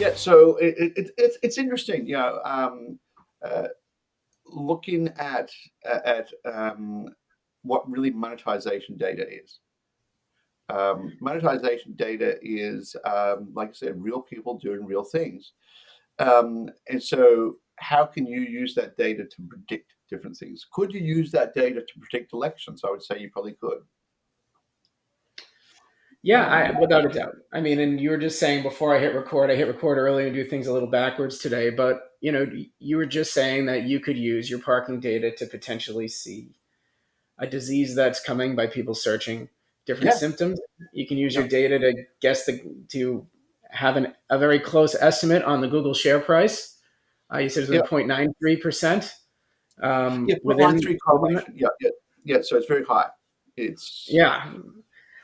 Yeah, so it's interesting, uh, looking at what really monetization data is. Monetization data is, like I said, real people doing real things. And so, how can you use that data to predict different things? Could you use that data to predict elections? I would say you probably could. Yeah, Um, without a doubt. I mean, and you were just saying before I hit record early and do things a little backwards today, but you were just saying that you could use your parking data to potentially see a disease that's coming by people searching different yeah, symptoms. You can use yeah, your data to guess to have a very close estimate on the Google share price. You said it was yeah, 0.93% yeah. Point nine within three within that. correlation. Yeah, yeah, yeah. So it's very high. It's Yeah.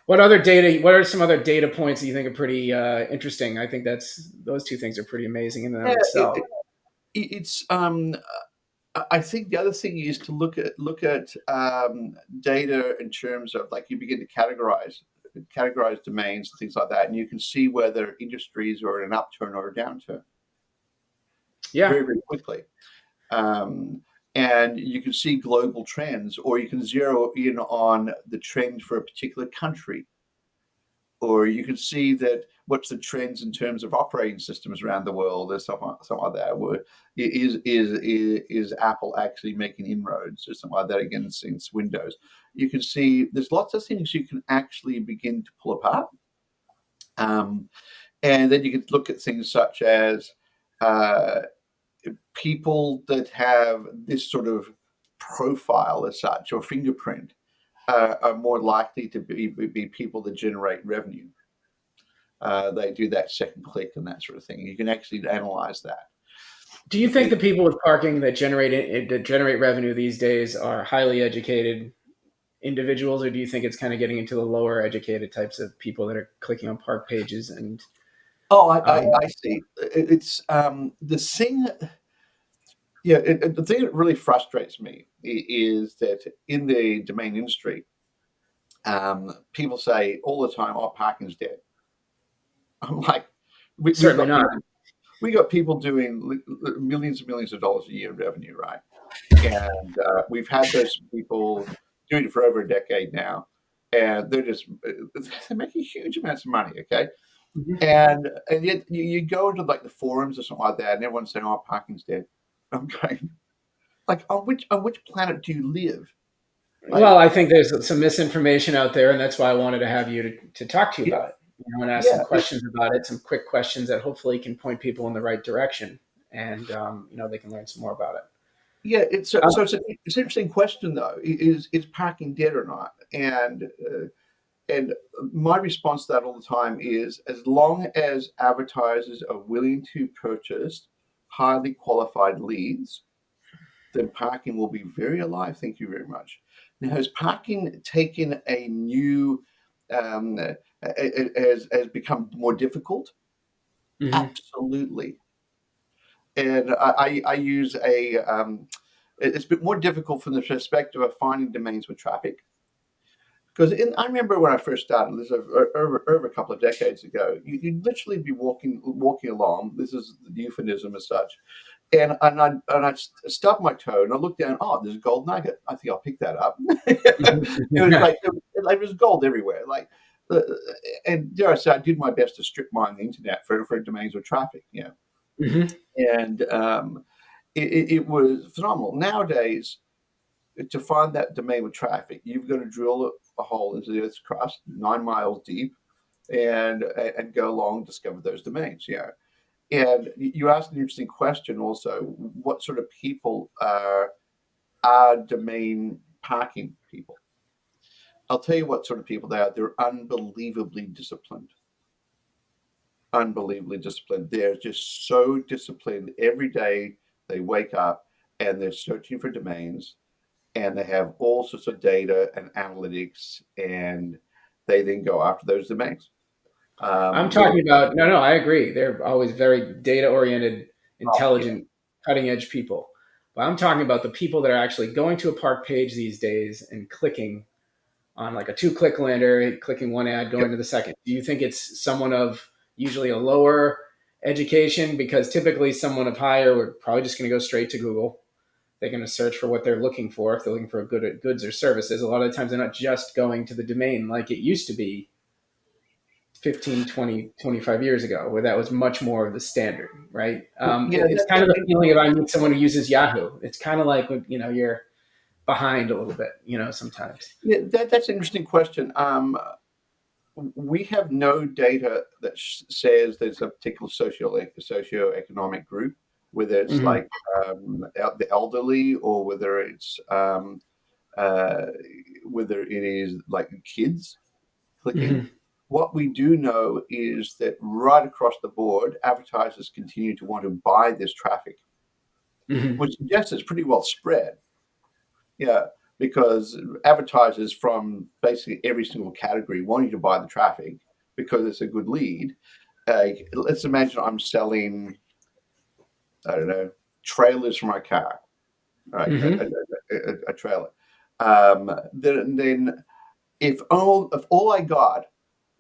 What other data? What are some other data points that you think are pretty interesting? I think that's those two things are pretty amazing in and of yeah. itself. It's I think the other thing is to look at data in terms of, like, you begin to categorize domains and things like that, and you can see whether industries are in an upturn or a downturn Yeah. very, very quickly. Um, and you can see global trends, or you can zero in on the trend for a particular country, or you can see that what's the trends in terms of operating systems around the world, or something like that. Where is Apple actually making inroads or something like that against Windows? You can see there's lots of things you can actually begin to pull apart, um, and then you can look at things such as uh, people that have this sort of profile as such, or fingerprint, are more likely to be people that generate revenue. They do that second click and that sort of thing. You can actually analyze that. Do you think the people with parking that generate revenue these days are highly educated individuals, or do you think it's kind of getting into the lower educated types of people that are clicking on park pages and Oh, um, I see. It's the thing. Yeah, the thing that really frustrates me is that in the domain industry, people say all the time, "Oh, parking's dead." I'm like, we've certainly got not? people, we got people doing millions and millions of dollars a year in revenue, right? And we've had those people doing it for over a decade now, and they're making huge amounts of money. Okay, Mhm. and yet you go into, like, the forums or something like that, and everyone's saying, "Oh, parking's dead." I'm going, like, on which planet do you live? Like, Well, I think there's some misinformation out there, and that's why I wanted to have you to talk to you yeah, about it. And ask some yeah, questions about it, some quick questions that hopefully can point people in the right direction, and they can learn some more about it. yeah. It's so, Um, so it's an interesting question, though. Is parking dead or not? And my response to that all the time is, as long as advertisers are willing to purchase highly qualified leads, then parking will be very alive. Thank you very much. Now, has parking taken a new, has become more difficult? mhm. Absolutely. And I use it's a bit more difficult from the perspective of finding domains with traffic. Because I remember when I first started, this is over a couple of decades ago, you'd literally be walking along. This is the euphemism as such, and I stub my toe and I look down. Oh, there's a gold nugget. I think I'll pick that up. It was like it was gold everywhere. Like, uh, and dare I say, I did my best to strip mine the internet for domains with traffic. Mhm. And it was phenomenal. Nowadays, to find that domain with traffic, you've got to drill a hole into the Earth's crust 9 miles deep, and go along and discover those domains. And you asked an interesting question also. What sort of people are domain parking people? I'll tell you what sort of people they are. They're unbelievably disciplined. Unbelievably disciplined. They're just so disciplined. Every day they wake up and they're searching for domains, and they have all sorts of data and analytics, and they then go after those domains. I'm They're talking about no, no. I agree. They're always very data oriented, oh yeah, intelligent, cutting edge people. But I'm talking about the people that are actually going to a park page these days and clicking on like a 2 click lander, clicking one ad, yep. going to the second. Do you think it's someone of usually a lower Education, because typically someone of higher, we're probably just going to go straight to Google. They're going to search for what they're looking for. If they're looking for good goods or services, a lot of the times they're not just going to the domain like it used to be 15, 20, 25 years ago, where that was much more of the standard, right? Yeah, It's kind of the feeling if I meet someone who uses Yahoo. It's kind of like, you're behind a little bit, sometimes. yeah, that's an interesting question. We have no data that says there's a particular socioeconomic group, whether it's Hmm. like the elderly or uh, whether it is like kids clicking. Hmm. What we do know is that right across the board, advertisers continue to want to buy this traffic, Hmm. which suggests it's pretty well spread. Yeah, because advertisers from basically every single category want you to buy the traffic because it's a good lead. Let's imagine I'm selling, I don't know, trailers for my car, right? Hmm. A trailer. Then if all I got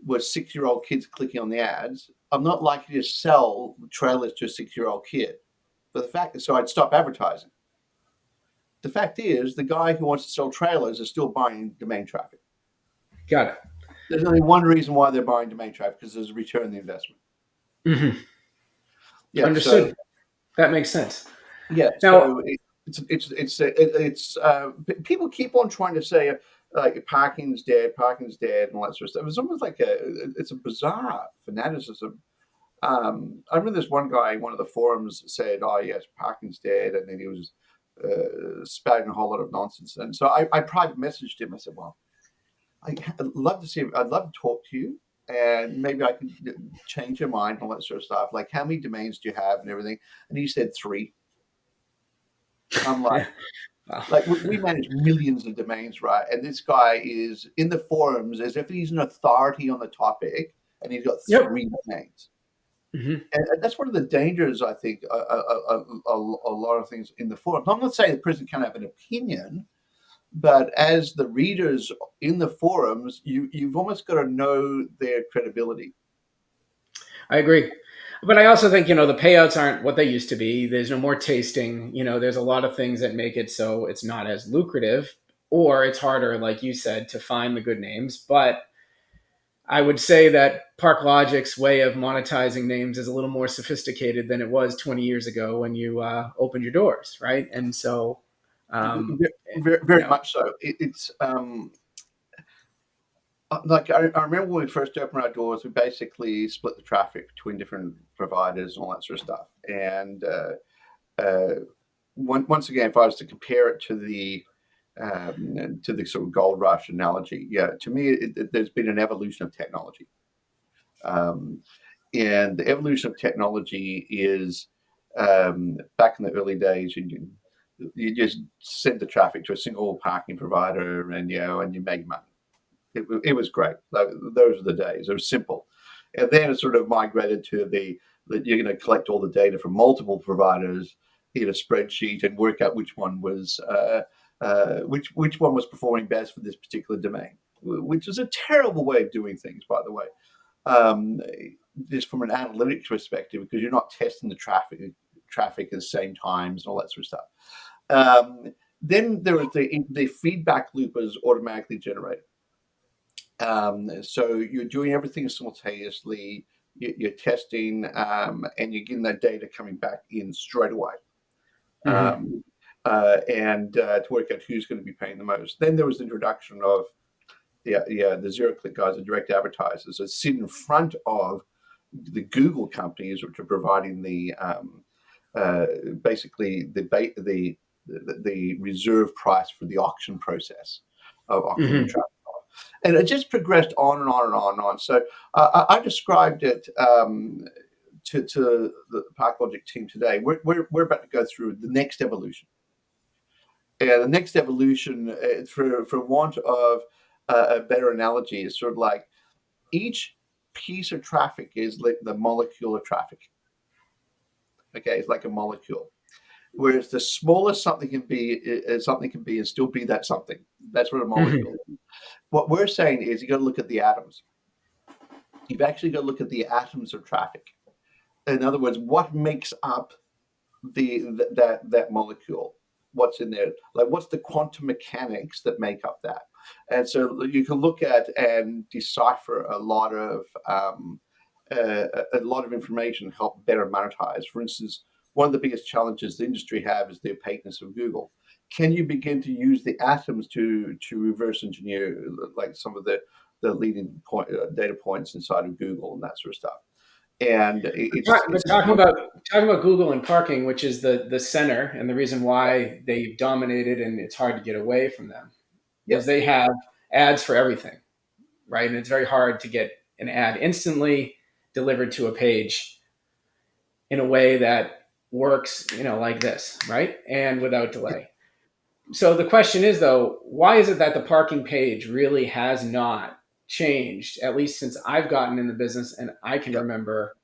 was 6-year-old kids clicking on the ads, I'm not likely to sell trailers to a 6-year-old kid. But the fact is, so I'd stop advertising. The fact is, the guy who wants to sell trailers is still buying domain traffic. Got it. There's only one reason why they're buying domain traffic because there's a return on the investment. Hmm. Yeah. So Understood. That makes sense. yeah. Now, So people keep on trying to say like parking's dead, and all that sort of stuff. It's almost like it's a bizarre fanaticism. I remember this one guy in one of the forums said, "Oh yes, parking's dead," and then he was spouting a whole lot of nonsense. And so I private messaged him. I said, "Well, I'd love to see. I'd love to talk to you, and maybe I could change your mind and all that sort of stuff. Like, how many domains do you have and everything?" And he said 3. I'm like, yeah. Wow. we manage millions of domains, right? And this guy is in the forums as if he's an authority on the topic, and he's got Yep. 3 domains. Hmm. And that's one of the dangers, I think, a lot of things in the forums. I'm not saying the person can't have an opinion, but as the readers in the forums, you've almost got to know their credibility. I agree. But I also think, the payouts aren't what they used to be. There's no more tasting. There's a lot of things that make it so it's not as lucrative, or it's harder, like you said, to find the good names. But I would say that ParkLogic's way of monetizing names is a little more sophisticated than it was 20 years ago when you opened your doors, right? And so, um, Very, you very know, much so. It's like I remember when we first opened our doors, we basically split the traffic between different providers and all that sort of stuff. And uh, once again, if I was to compare it to the sort of gold rush analogy, yeah, to me, there's been an evolution of technology. Um, and the evolution of technology is back in the early days, you just send the traffic to a single parking provider, and you make money. It was great. Those were the days. It was simple, and then it sort of migrated to the that you're going to collect all the data from multiple providers in a spreadsheet and work out which one was performing best for this particular domain, which is a terrible way of doing things, by the way. Um, just from an analytics perspective, because you're not testing the traffic at the same times and all that sort of stuff. Then there was the feedback loop was automatically generated. So you're doing everything simultaneously. You're testing, and you're getting that data coming back in straight away. mhm, Um, and to work out who's going to be paying the most. Then there was the introduction of the zero click guys, the direct advertisers that sit in front of the Google companies, which are providing the uh, basically the reserve price for the auction process of auctioning the mhm. traffic off. And it just progressed on and on and on and on. So I described it to the ParkLogic team today. We're about to go through the next evolution. And the next evolution, for want of a better analogy, is sort of like each piece of traffic is like the molecule of traffic. Okay, it's like a molecule. Whereas the smallest something can be and still be that something. That's what a Mhm. molecule is. What we're saying is you got to look at the atoms. You've actually got to look at the atoms of traffic. In other words, what makes up that molecule? What's in there? Like, what's the quantum mechanics that make up that? And so you can look at and decipher a lot of information, help better monetize. For instance, one of the biggest challenges the industry have is the opaqueness of Google. Can you begin to use the atoms to reverse engineer like some of the leading data points inside of Google and that sort of stuff? And But it's important. talking about Google and parking, which is the center and the reason why they've dominated and it's hard to get away from them, Yeah, is they have ads for everything, right? And it's very hard to get an ad instantly delivered to a page in a way that works, like this, right? And without delay. So the question is though, why is it that the parking page really has not changed, at least since I've gotten in the business and I can yeah, remember,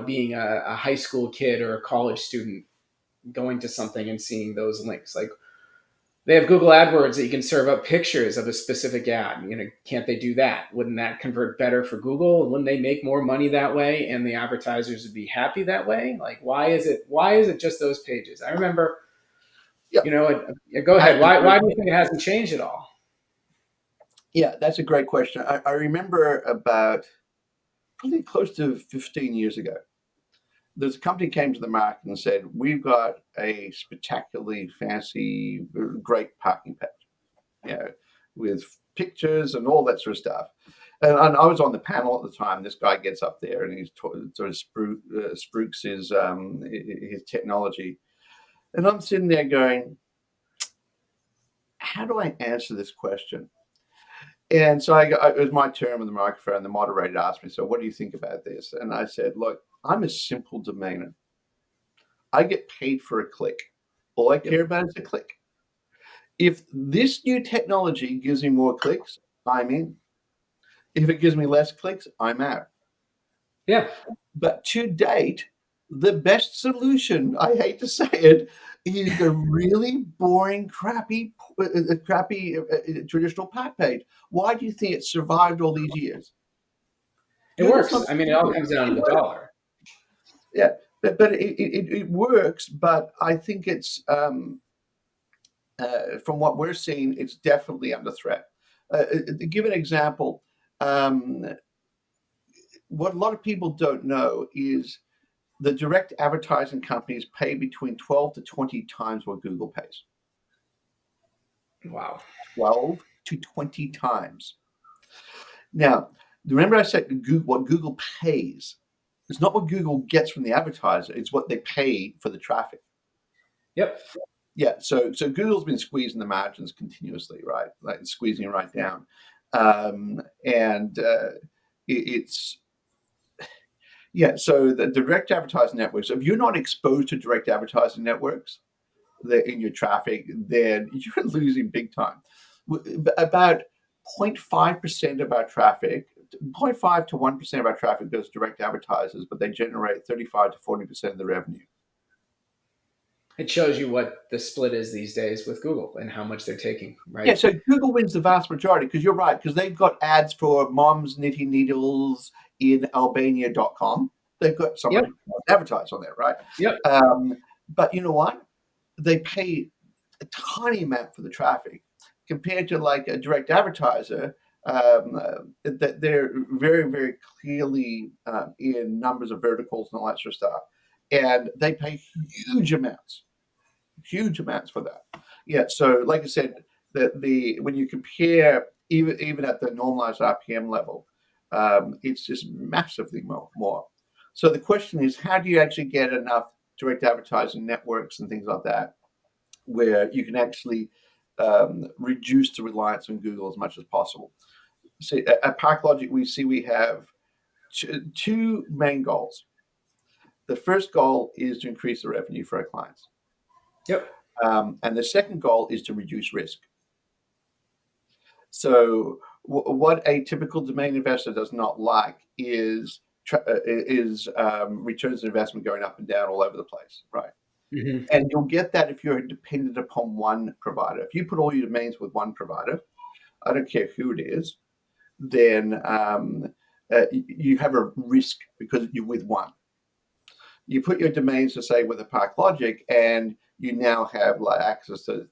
being a high school kid or a college student going to something and seeing those links. Like they have Google AdWords that you can serve up pictures of a specific ad. Can't they do that? Wouldn't that convert better for Google? Wouldn't they make more money that way and the advertisers would be happy that way? Like why is it just those pages? I remember, yeah. go I ahead. Why agree. do you think it hasn't changed at all? Yeah, that's a great question. I remember about probably close to 15 years ago, there's a company came to the market and said, "We've got a spectacularly fancy, great parking page, you know, with pictures and all that sort of stuff." And I was on the panel at the time. This guy gets up there and he's sort of spruiks his technology, and I'm sitting there going, "How do I answer this question?" And so it was my turn with the microphone. The moderator asked me, "So what do you think about this?" And I said, "Look, I'm a simple domainer. I get paid for a click. All I care Yep. about is a click. If this new technology gives me more clicks, I'm in. If it gives me less clicks, I'm out." Yeah. But to date, the best solution, I hate to say it, is the really boring, crappy traditional pack page. Why do you think it survived all these years? It Google's works. not I mean, it all stupid. comes down to It the works. dollar. Yeah, but it works. But I think it's from what we're seeing, it's definitely under threat. To give an example, um, what a lot of people don't know is the direct advertising companies pay between 12 to 20 times what Google pays. Wow. 12 to 20 times. Now, remember I said what Google pays. It's not what Google gets from the advertiser, it's what they pay for the traffic. Yep. Yeah, so Google's been squeezing the margins continuously, right? Like squeezing it right down. And it's yeah. So the direct advertising networks. If you're not exposed to direct advertising networks, in your traffic, then you're losing big time. About 0.5% of our traffic, 0.5 to 1% of our traffic goes direct advertisers, but they generate 35 to 40% of the revenue. It shows you what the split is these days with Google and how much they're taking, Yeah, right? so Google wins the vast majority because you're right, because they've got ads for moms knitting needles in Albania.com. They've got Yep. someone advertised on there, right? Yep. Um, but you know what? They pay a tiny amount for the traffic compared to like a direct advertiser. That they're very, very clearly in numbers of verticals and all that sort of stuff, and they pay huge amounts for that. Yeah, so like I said, the when you compare even at the normalized RPM level, it's just massively more. So the question is, how do you actually get enough direct advertising networks and things like that where you can actually reduce the reliance on Google as much as possible? See, at ParkLogic, we have two main goals. The first goal is to increase the revenue for our clients. Yep. And the second goal is to reduce risk. So, what a typical domain investor does not like is returns on investment going up and down all over the place, right? Hmm. And you'll get that if you're dependent upon one provider. If you put all your domains with one provider, I don't care who it is, then you have a risk because you're with one. You put your domains to say with a Park Logic, and you now have like access to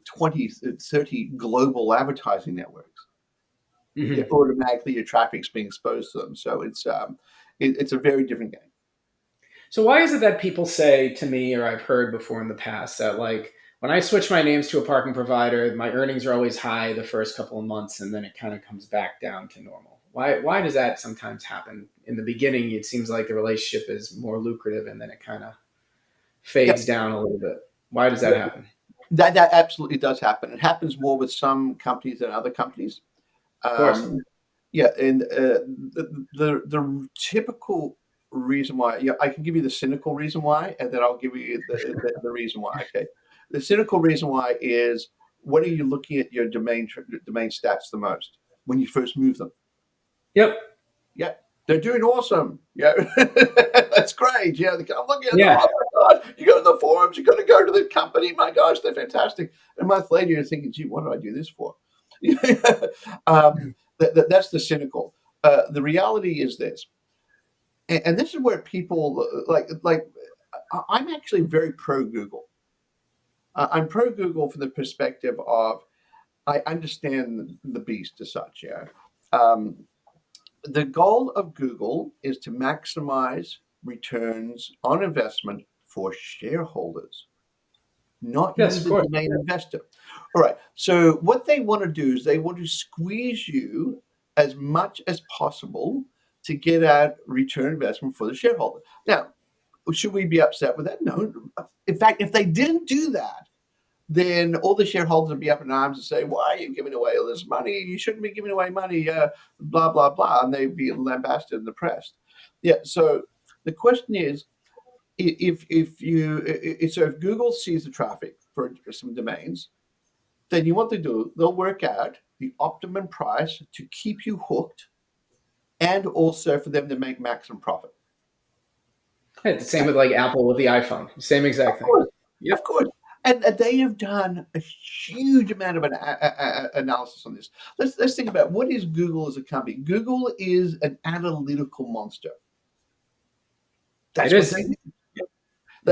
20, 30 global advertising networks. Yeah, Hmm. automatically your traffic's being exposed to them. So it's a very different game. So why is it that people say to me, or I've heard before in the past, that like when I switch my names to a parking provider, my earnings are always high the first couple of months, and then it kind of comes back down to normal? Why does that sometimes happen? In the beginning, it seems like the relationship is more lucrative, and then it kind of fades Yep. down a little bit. Why does that happen? That absolutely does happen. It happens more with some companies than other companies. Of course. Um, yeah, and the typical reason why, yeah, I can give you the cynical reason why, and then I'll give you the reason why. Okay, the cynical reason why is, what are you looking at your domain stats the most when you first move them? Yep. Yeah, they're doing awesome. Yeah, that's great. Yeah, I'm looking at them. Yeah. Oh my god! You go to the forums. You got to go to the company. My gosh, they're fantastic. And a month later, you're thinking, "Gee, what do I do this for?" That's the cynical. The reality is this, and this is where people like. I'm actually very pro Google. I'm pro Google from the perspective of, I understand the beast as such. Yeah. Um, the goal of Google is to maximize returns on investment for shareholders, not Yes, you, of the course. domain investor. All right. So what they want to do is they want to squeeze you as much as possible to get out return investment for the shareholder. Now, should we be upset with that? No. In fact, if they didn't do that, then all the shareholders would be up in arms and say, "Why are you giving away all this money? You shouldn't be giving away money." Blah blah blah, and they'd be lambasted and depressed. Yeah. So the question is, if Google sees the traffic for some domains, then you what they do? They'll work out the optimum price to keep you hooked, and also for them to make maximum profit. Yeah, the same with like Apple with the iPhone. Same Of exact thing. course, of Yep. course. And they have done a huge amount of analysis on this. Let's think about, what is Google as a company. Google is an analytical monster. It That's what they is. do.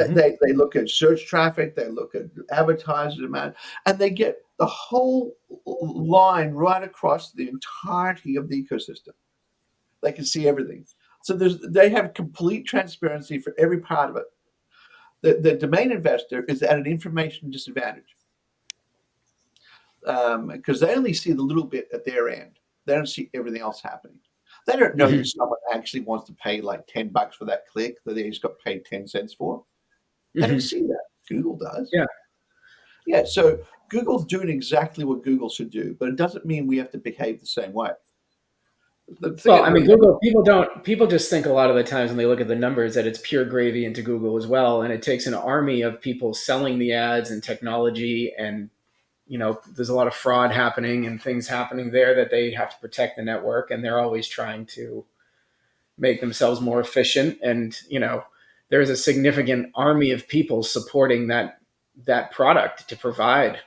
Hmm. They look at search traffic, they look at advertiser demand, and they get the whole line right across the entirety of the ecosystem. They can see everything. So they have complete transparency for every part of it. The domain investor is at an information disadvantage, because they only see the little bit at their end. They don't see everything else happening. They don't know that Hmm. someone actually wants to pay like $10 for that click that they just got paid 10 cents for. They don't Hmm. see that. Google does. Yeah. Yeah, so Google's doing exactly what Google should do, but it doesn't mean we have to behave the same way. The thing Well, is, I mean, remember, Google, people just think a lot of the times when they look at the numbers that it's pure gravy into Google as well. And it takes an army of people selling the ads and technology. And, there's a lot of fraud happening and things happening there that they have to protect the network. And they're always trying to make themselves more efficient. And, there's a significant army of people supporting that product to provide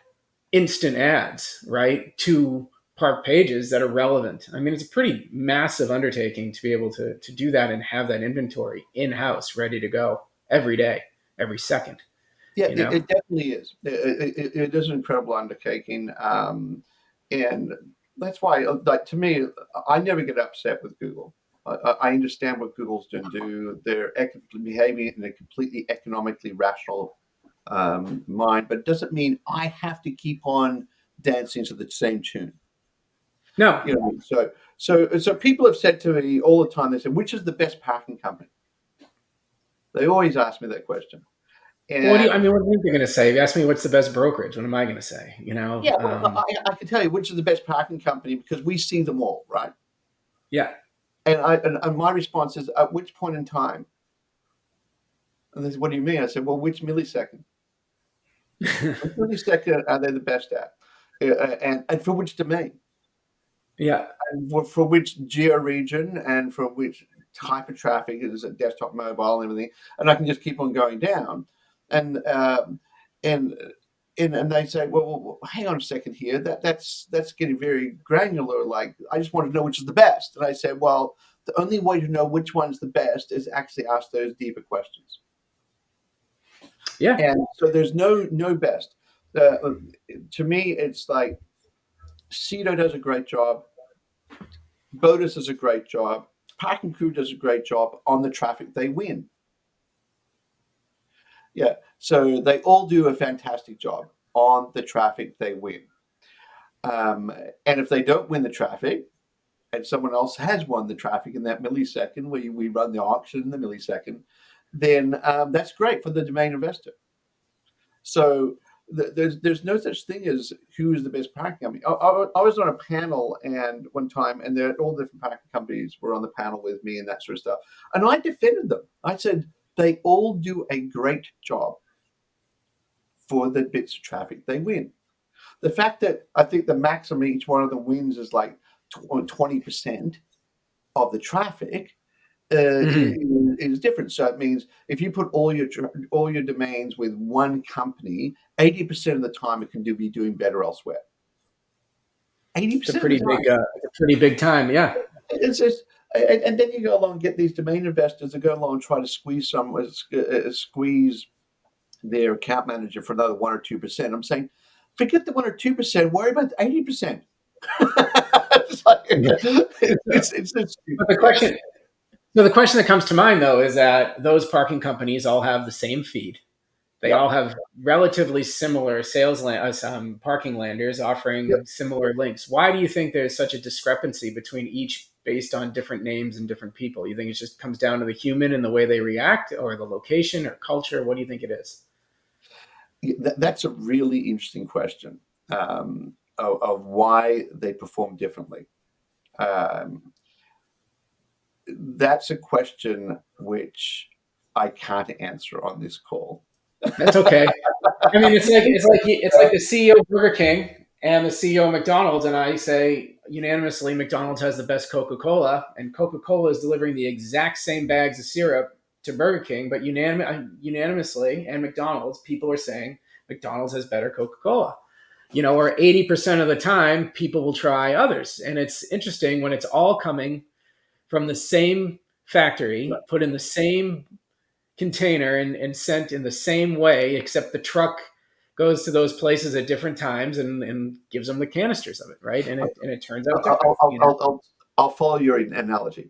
instant ads, right, to park pages that are relevant. I mean, it's a pretty massive undertaking to be able to do that and have that inventory in house, ready to go every day, every second. yeah, You it, know, it definitely is. It is an incredible undertaking, and that's why, like to me, I never get upset with Google. I understand what Google's going to do. They're behaving in a completely economically rational mind, but it doesn't mean I have to keep on dancing to the same tune. no. You know, so people have said to me all the time. They said, "Which is the best parking company?" They always ask me that question, Well, what do you? I and mean, what do you think you're going to say? If you ask me what's the best brokerage, what am I going to say? yeah, well, I can tell you which is the best parking company because we see them all, right? Yeah. And my response is, at which point in time? And they said, "What do you mean?" I said, "Well, which millisecond? Which millisecond are they the best at? And for which domain? Yeah. And for which geo region, and for which type of traffic? Is it desktop, mobile, and everything?" And I can just keep on going down, and and and they say, well, hang on a second here. That's getting very granular. Like, I just want to know which is the best. And I say, well, The only way to know which one's the best is actually ask those deeper questions. Yeah. And so there's no best. Uh, to me, it's like Cedo does a great job. Botus does a great job. Parking Crew does a great job on the traffic they win. Yeah, so they all do a fantastic job on the traffic they win. Um, and if they don't win the traffic, and someone else has won the traffic in that millisecond, where we run the auction in the millisecond, then that's great for the domain investor. So there's no such thing as who is the best parking company. I was on a panel and one time, and all different parking companies were on the panel with me and that sort of stuff. And I defended them. I said they all do a great job for the bits of traffic they win. The fact that I think the maximum each one of them wins is like 20% of the traffic Mhm. is different. So it means if you put all your domains with one company, 80% of the time it can be doing better elsewhere. Eighty It's a percent of the pretty time. big, time. Yeah. It's just, and then you go along and get these domain investors that go along and try to squeeze their account manager for another 1 or 2%. I'm saying, forget the 1 or 2%. Worry about the 80%. It's like, Yeah. it's just But the stupid. Yeah. question, so the question that comes to mind though is that those parking companies all have the same feed. They all Yep. have relatively similar parking landers Yep. offering similar links. Why do you think there's such a discrepancy between each based on different names and different people? You think it just comes down to the human and the way they react, or the location or culture? What do you think it is? That's a really interesting question, of why they perform differently. Um, that's a question which I can't answer on this call. That's okay. I mean, it's like the CEO of Burger King and the CEO of McDonald's, and I say unanimously McDonald's has the best Coca Cola, and Coca Cola is delivering the exact same bags of syrup to Burger King, but unanimously, and McDonald's people are saying McDonald's has better Coca Cola. Or 80% of the time, people will try others, and it's interesting when it's all coming from the same factory, put in the same container and sent in the same way, except the truck goes to those places at different times and gives them the canisters of it, right? And it turns out I'll, different. I'll, I'll, I'll, I'll I'll follow your analogy.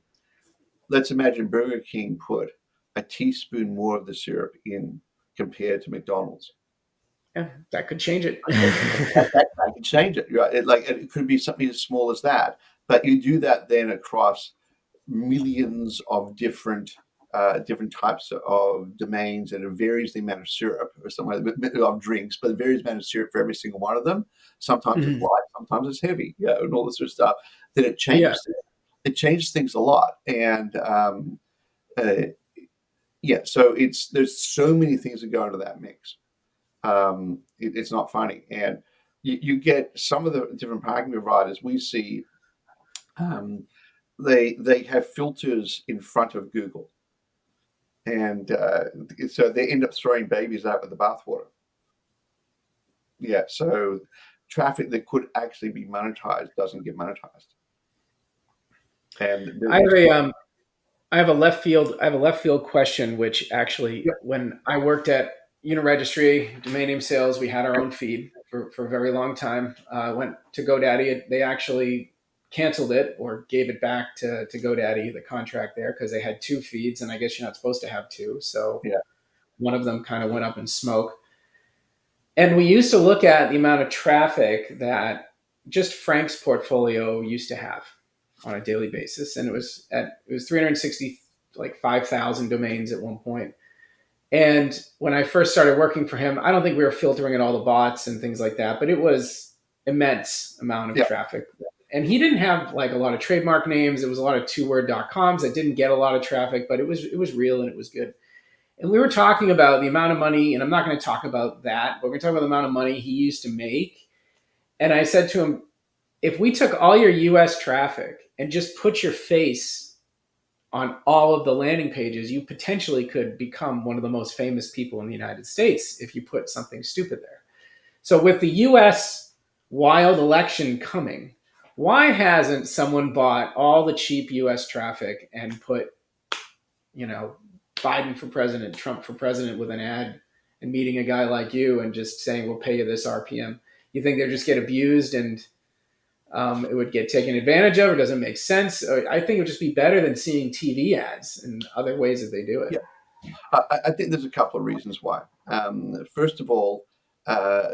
Let's imagine Burger King put a teaspoon more of the syrup in compared to McDonald's. Yeah, that could change it. I can change it. Right? It could be something as small as that, but you do that then across millions of different types of domains, and it varies the amount of syrup or something of drinks, but it varies the amount of syrup for every single one of them. Sometimes it's Mhm. light, sometimes it's heavy, yeah, and all this sort of stuff. Then Yeah, it changes things a lot, and uh, yeah. So there's so many things that go into that mix. It's not funny, and you get some of the different parking providers we see. Um, they have filters in front of Google, and so they end up throwing babies out with the bathwater. Yeah, so traffic that could actually be monetized doesn't get monetized, and I have a left field question, which actually, yep, when I worked at Uniregistry domain name sales, we had our own feed for a very long time. Went to GoDaddy. They actually canceled it or gave it back to GoDaddy, the contract there, because they had two feeds, and I guess you're not supposed to have two. So yeah, one of them kind of went up in smoke. And we used to look at the amount of traffic that just Frank's portfolio used to have on a daily basis, and it was 360, like 5,000 domains at one point. And when I first started working for him, I don't think we were filtering at all the bots and things like that, but it was immense amount of yeah. traffic. And he didn't have like a lot of trademark names. It was a lot of two-word.coms that didn't get a lot of traffic, but it was real and it was good. And we were talking about the amount of money, and I'm not going to talk about that, but we're talking about the amount of money he used to make. And I said to him, if we took all your US traffic and just put your face on all of the landing pages, you potentially could become one of the most famous people in the United States if you put something stupid there. So with the US wild election coming, Why hasn't someone bought all the cheap US traffic and put, you know, Biden for president, Trump for president with an ad and meeting a guy like you and just saying, we'll pay you this RPM? You think they'll just get abused and it would get taken advantage of, or doesn't make sense? I think it would just be better than seeing TV ads and other ways that they do it. Yeah, I think there's a couple of reasons why. First of all, uh,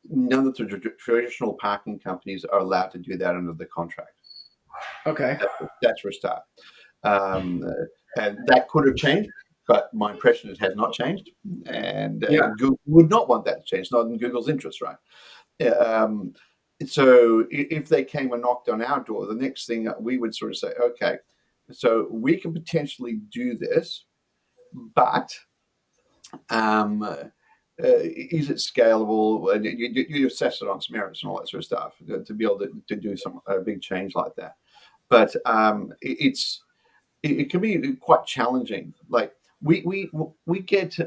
none of the traditional parking companies are allowed to do that under the contract. Okay. That's for a start. Um, and that could have changed, but my impression is it has not changed. And Yeah. Google would not want that to change, not in Google's interest, right? Yeah, so if they came and knocked on our door, the next thing we would sort of say, okay, so we can potentially do this, but is it scalable? And you assess it on its merits and all that sort of stuff to be able to do some big change like that. But it can be quite challenging. Like we get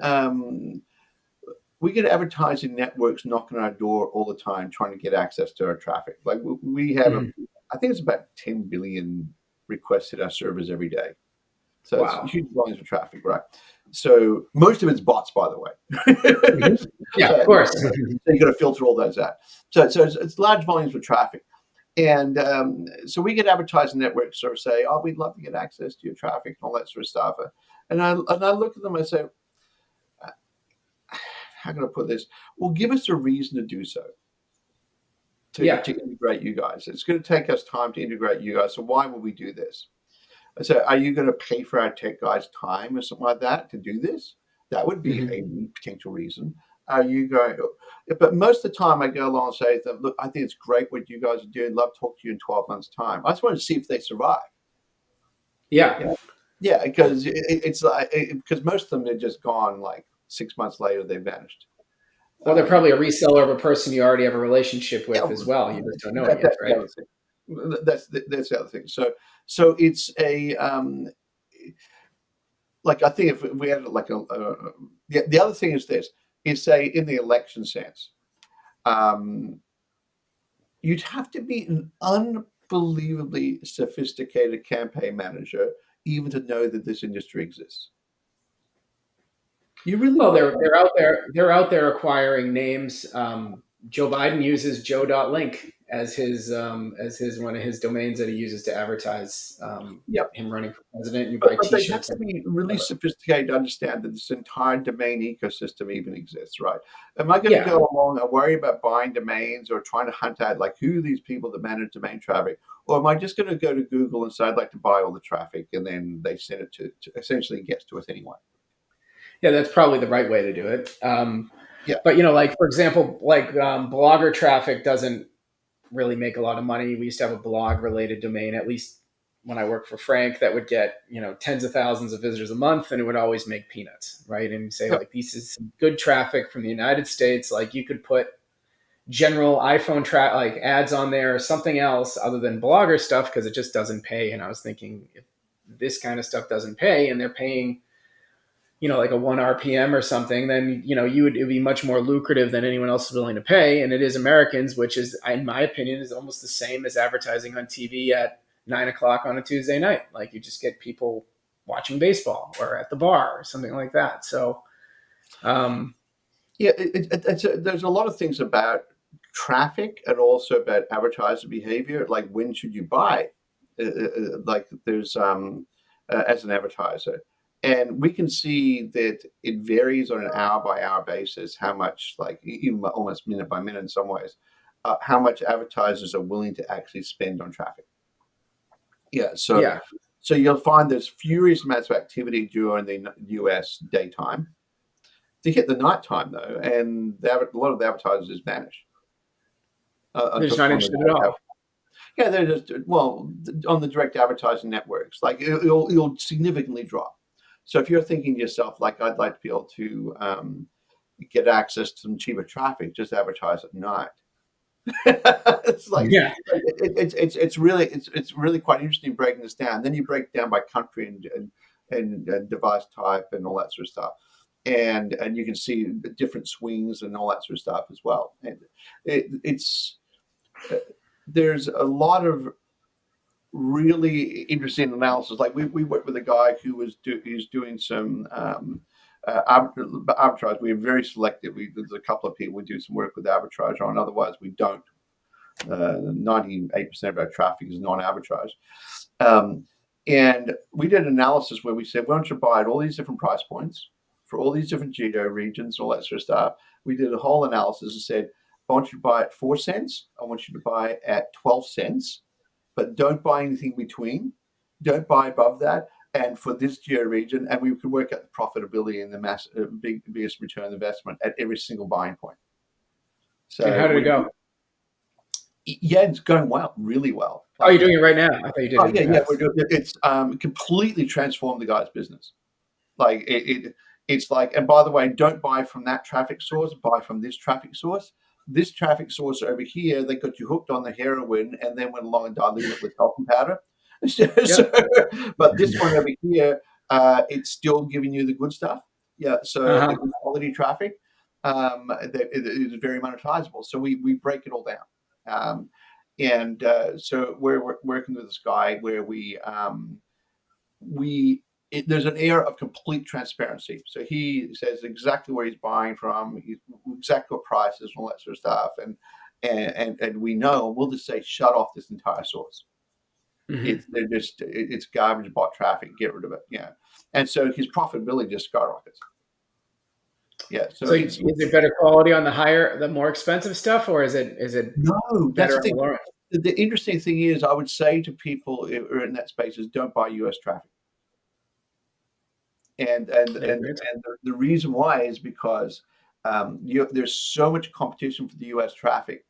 we get advertising networks knocking on our door all the time trying to get access to our traffic. Like we have Mhm. I think it's about 10 billion requests hit our servers every day. So it's Wow. huge volumes of traffic, right? So most of it's bots, by the way. Mhm. Yeah, of And course. so you got to filter all those out. So it's large volumes of traffic. And so we get advertising networks sort of say, "Oh, we'd love to get access to your traffic and all that sort of stuff." And I look at them and I say, "How can I put this? Well, give us a reason to do so, Yeah. to integrate you guys. It's going to take us time to integrate you guys. So why would we do this?" I said, "Are you going to pay for our tech guys' time or something like that to do this? That would be Mhm. a potential reason. Are you going?" But most of the time, I go along and say, "Look, I think it's great what you guys are doing. Love to talk to you in 12 months' time. I just want to see if they survive." Yeah. Yeah, yeah, because it's like because most of them are just gone. Like 6 months later, they vanished. Well, they're Um, probably a reseller of a person you already have a relationship yeah, with as well. You just don't know it that, yet, that's the right? other thing. That's the other thing. So it's a like I think if we had like the other thing is this is say in the election sense, um, you'd have to be an unbelievably sophisticated campaign manager even to know that this industry exists. You really Well, would. they're out there. They're out there acquiring names. Joe Biden uses Joe.link as his one of his domains that he uses to advertise Yeah, him running for president. You buy but they'd have T-shirts to and be really whatever. sophisticated to understand that this entire domain ecosystem even exists, right? Am I going to Yeah, go along and worry about buying domains or trying to hunt out like who are these people that manage domain traffic, or am I just going to go to Google and say I'd like to buy all the traffic, and then they send it to essentially gets to us anyway? yeah, that's probably the right way to do it. Yeah, But like for example, like blogger traffic doesn't really make a lot of money. We used to have a blog related domain, at least when I worked for Frank, that would get, tens of thousands of visitors a month and it would always make peanuts, right? And you say yeah, like, this is some good traffic from the United States. Like you could put general iPhone like ads on there or something else other than blogger stuff because it just doesn't pay. And I was thinking if this kind of stuff doesn't pay and they're paying like a 1 RPM or something, then it would be much more lucrative than anyone else is willing to pay. And it is Americans, which is, in my opinion, is almost the same as advertising on TV at 9 o'clock on a Tuesday night. Like you just get people watching baseball or at the bar or something like that. So um, yeah. There's a lot of things about traffic and also about advertiser behavior. Like when should you buy? Like there's as an advertiser. And we can see that it varies on an hour by hour basis how much, like even almost minute by minute in some ways, how much advertisers are willing to actually spend on traffic. Yeah, yeah, so you'll find there's furious amounts of activity during the US daytime. To hit the nighttime though, and a lot of the advertisers just vanish they're just just not on the interested at all. yeah, they're just well on the direct advertising networks. Like it'll significantly drop. So if you're thinking to yourself, like I'd like to be able to get access to some cheaper traffic, just advertise at night. It's like Yeah, it's really quite interesting breaking this down. Then you break it down by country and device type and all that sort of stuff, and you can see the different swings and all that sort of stuff as well. And it's there's a lot of really interesting analysis. Like we worked with a guy who who's doing some arbitrage. We're very selective. There's a couple of people we do some work with arbitrage on. Otherwise, we don't. 98% of our traffic is non-arbitrage. Um, and we did an analysis where we said, why don't you buy at all these different price points for all these different geo regions, all that sort of stuff. We did a whole analysis and said, I want you to buy at 4 cents. I want you to buy at 12 cents, but don't buy anything between. Don't buy above that. And for this geo region, and we could work out the profitability and the biggest return on investment at every single buying point. And So how did it go? yeah, it's going well, really well. Oh, Like you're it's doing it right now. I thought you did oh it in yeah, the yeah, we're past. doing it. It's completely transformed the guy's business. Like it's like, and by the way, don't buy from that traffic source. Buy from this traffic source. This traffic source over here, they got you hooked on the heroin, and then went along and diluted it with talcum powder. So, Yep. but this one over here, it's still giving you the good stuff. Yeah, so Uh-huh. it was quality traffic. It is very monetizable. So we break it all down. And so we're working with this guy where we there's an air of complete transparency. So he says exactly where he's buying from, exactly what prices, and all that sort of stuff, and we know. We'll just say shut off this entire source. Hmm. It's garbage bot traffic. Get rid of it. Yeah, and so his profitability just skyrockets. Yeah, so So is it better quality on the more expensive stuff, or is it no, that's better the on the thing. lower end? The interesting thing is, I would say to people who are in that space is don't buy US traffic. And the reason why is because there's so much competition for the US traffic.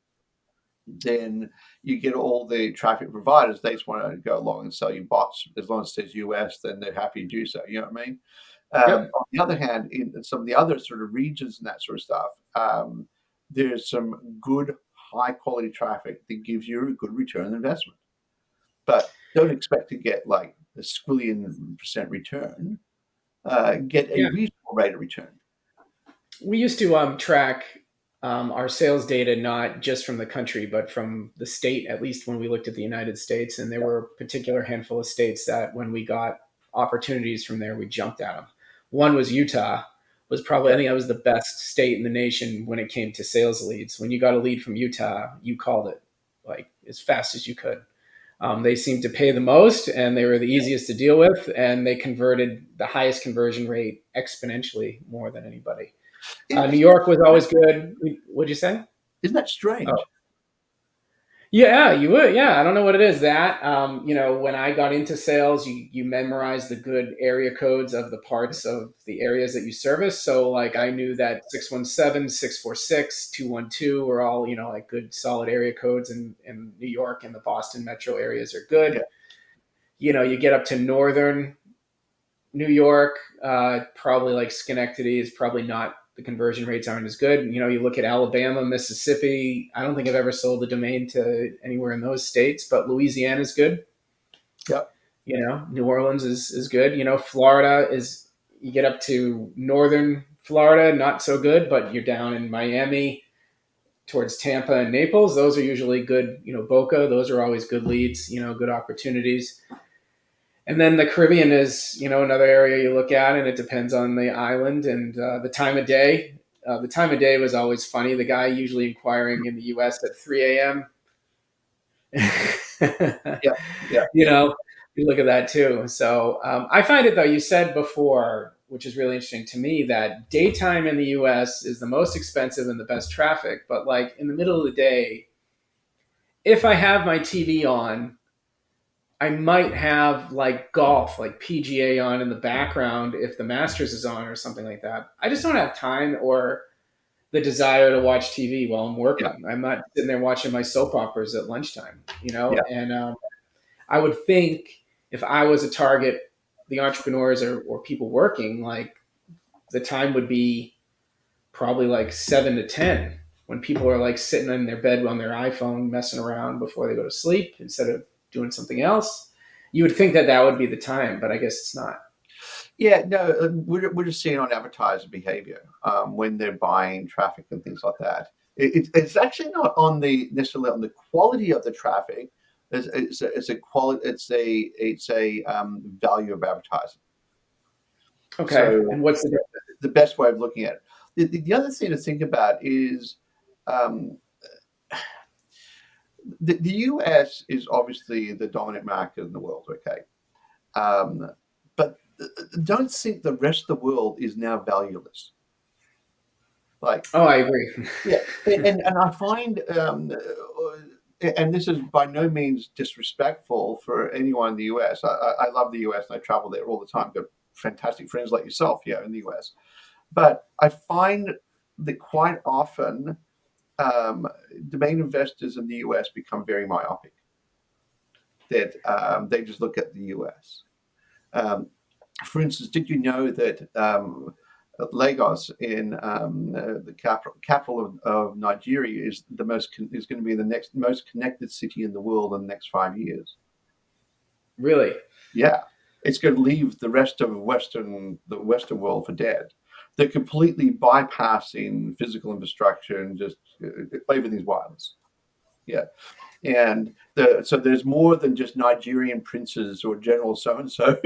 Then you get all the traffic providers, they just want to go along and sell you bots. As long as it says US, then they're happy to do so. You know what I mean? Yep. On the other hand, in some of the other sort of regions and that sort of stuff, there's some good high quality traffic that gives you a good return on investment. But don't expect to get like a squillion% return. Get a Yeah. reasonable rate of return. We used to track our sales data not just from the country, but from the state, at least when we looked at the United States. And there Yeah, were a particular handful of states that when we got opportunities from there, we jumped at them. One was Utah, was probably, I yeah. think that was the best state in the nation when it came to sales leads. When you got a lead from Utah, you called it like as fast as you could. They seemed to pay the most and they were the easiest to deal with, and they converted the highest conversion rate exponentially more than anybody. New Isn't that York was always good. What'd you say? isn't that Oh, strange? yeah, you would. Yeah, I don't know what it is. That when I got into sales, you memorize the good area codes of the parts of the areas that you service. So like Yeah, I knew that 617, 646, 212 were all like good solid area codes, and New York and the Boston metro areas are yeah, good. You get up to northern New York, probably like Schenectady is probably not, the conversion rates aren't as good. You look at Alabama, Mississippi. I don't think I've ever sold a domain to anywhere in those states, but Louisiana is good. yeah, New Orleans is good. Florida is, you get up to northern Florida, not so good, but you're down in Miami towards Tampa and Naples. Those are usually good. Boca, those are always good leads, good opportunities. And then the Caribbean is, another area you look at, and it depends on the island and the time of day. The time of day was always funny. The guy usually inquiring in the U.S. at 3 a.m. yeah, yeah, you know, you look at that too. So I find it though. You said before, which is really interesting to me, that daytime in the U.S. is the most expensive and the best traffic. But like in the middle of the day, if I have my TV on, I might have like golf, like PGA on in the background if the Masters is on or something like that. I just don't have time or the desire to watch TV while I'm yeah, working. I'm not sitting there watching my soap operas at lunchtime, yeah, And I would think if I was a target, the entrepreneurs or people working, like the time would be probably like 7 to 10 when people are like sitting in their bed on their iPhone messing around before they go to sleep instead of doing something else. You would think that that would be the time, but I guess it's not. yeah. No, we're just seeing on advertiser behavior when they're buying traffic and things like that. It's actually not on the necessarily on the quality of the traffic. It's a quality. It's a value of advertising. Okay. So And what's the difference? the best way of looking at it. The other thing to think about is um, the US is obviously the dominant market in the world. Okay, but don't think the rest of the world is now valueless. Like, Oh, I agree. yeah, and I find, and this is by no means disrespectful for anyone in the US. I love the US and I travel there all the time. Got fantastic friends like yourself here in the US. But I find that quite often um, domain investors in the US become very myopic. That they just look at the US. Um, for instance, did you know that Lagos in the capital of Nigeria is going to be the next most connected city in the world in the next 5 years? Really? Yeah, it's going to leave the rest of the Western world for dead. They're completely bypassing physical infrastructure and just everything's wireless. Yeah, and so there's more than just Nigerian princes or General so and so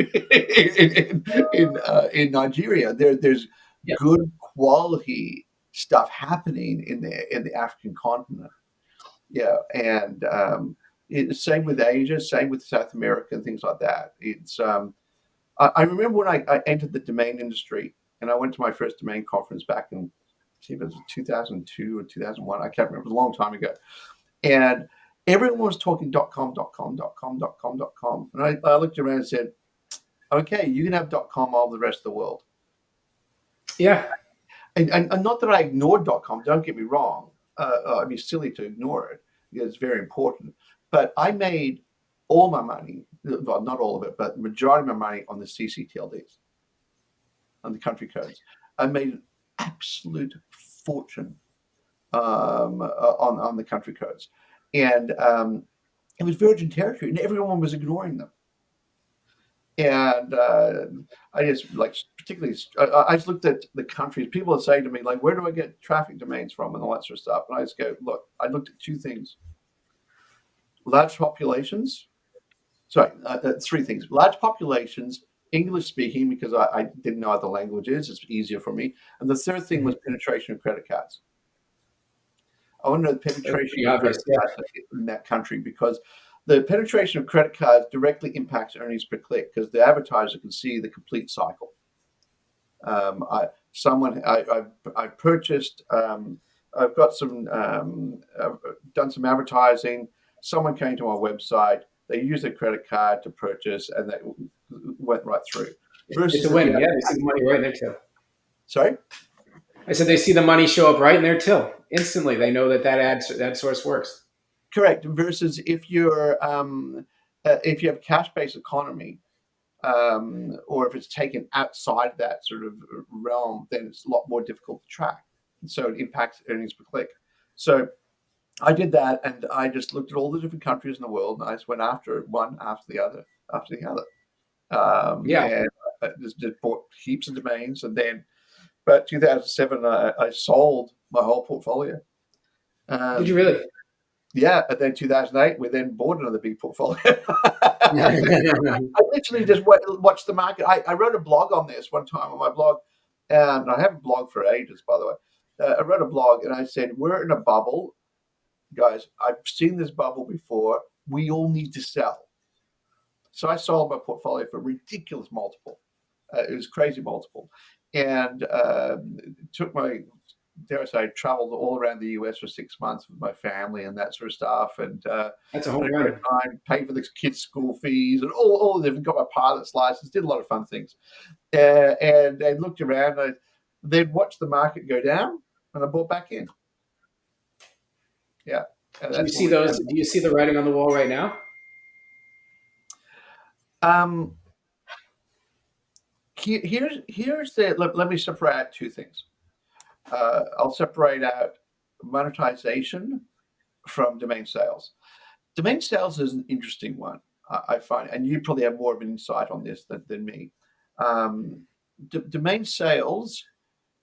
in Nigeria. There's Yeah. good quality stuff happening in the African continent. Yeah, and same with Asia, same with South America and things like that. I remember when I entered the domain industry and I went to my first domain conference back in, see if it was 2002 or 2001. I can't remember. It was a long time ago, and everyone was talking .com, .com, .com, .com, .com. And I looked around and said, okay, you can have .com all the rest of the world. Yeah. And not that I ignored .com, don't get me wrong. It'd be silly to ignore it because it's very important. But I made all my money, well, not all of it, but the majority of my money on the CCTLDs, on the country codes. I made an absolute fortune on the country codes. And it was virgin territory, and everyone was ignoring them. And I just like particularly, I just looked at the countries. People would say to me like, "Where do I get traffic domains from?" and all that sort of stuff. And I just go, "Look, I looked at two things: large populations. Sorry, three things: large populations, English speaking, because I didn't know other languages. It's easier for me. And the third thing was Mhm. penetration of credit cards. I want to know the That's penetration pretty of obvious. credit Yeah. cards in that country because the penetration of credit cards directly impacts earnings per click because the advertiser can see the complete cycle. I've purchased. I've got some. I've done some advertising. Someone came to my website. They used their credit card to purchase, and that went right through. It's Versus a if you win. have, Yeah. They see the money right in their till. sorry. I said they see the money show up right in their till instantly. They know that ad source works. Correct. Versus if you have a cash-based economy, or if it's taken outside that sort of realm, then it's a lot more difficult to track. So it impacts earnings per click. So I did that, and I just looked at all the different countries in the world, and I just went after one after the other after the other, Yeah. and I just bought heaps of domains, and then, but 2007, I sold my whole portfolio. Did you Um, really? yeah, and then 2008, we then bought another big portfolio. I literally just watched the market. I wrote a blog on this one time on my blog, and I haven't blogged for ages, by the way. I wrote a blog and I said, "We're in a bubble, guys. I've seen this bubble before. We all need to sell." So I sold my portfolio for a ridiculous multiple. It was crazy multiple, and took my, dare I say, traveled all around the US for 6 months with my family and that sort of stuff, and That's a had home a great run. time. Paid for the kids' school fees and all the different. Got my pilot's license. Did a lot of fun things, and looked around. I then watched the market go down, and I bought back in. Yeah, and Do you that's what see we those? done. Do you see the writing on the wall right now? Um, here's the let me separate out two things. I'll separate out monetization from domain sales. Domain sales is an interesting one, I find, and you probably have more of an insight on this than me. Um, domain sales,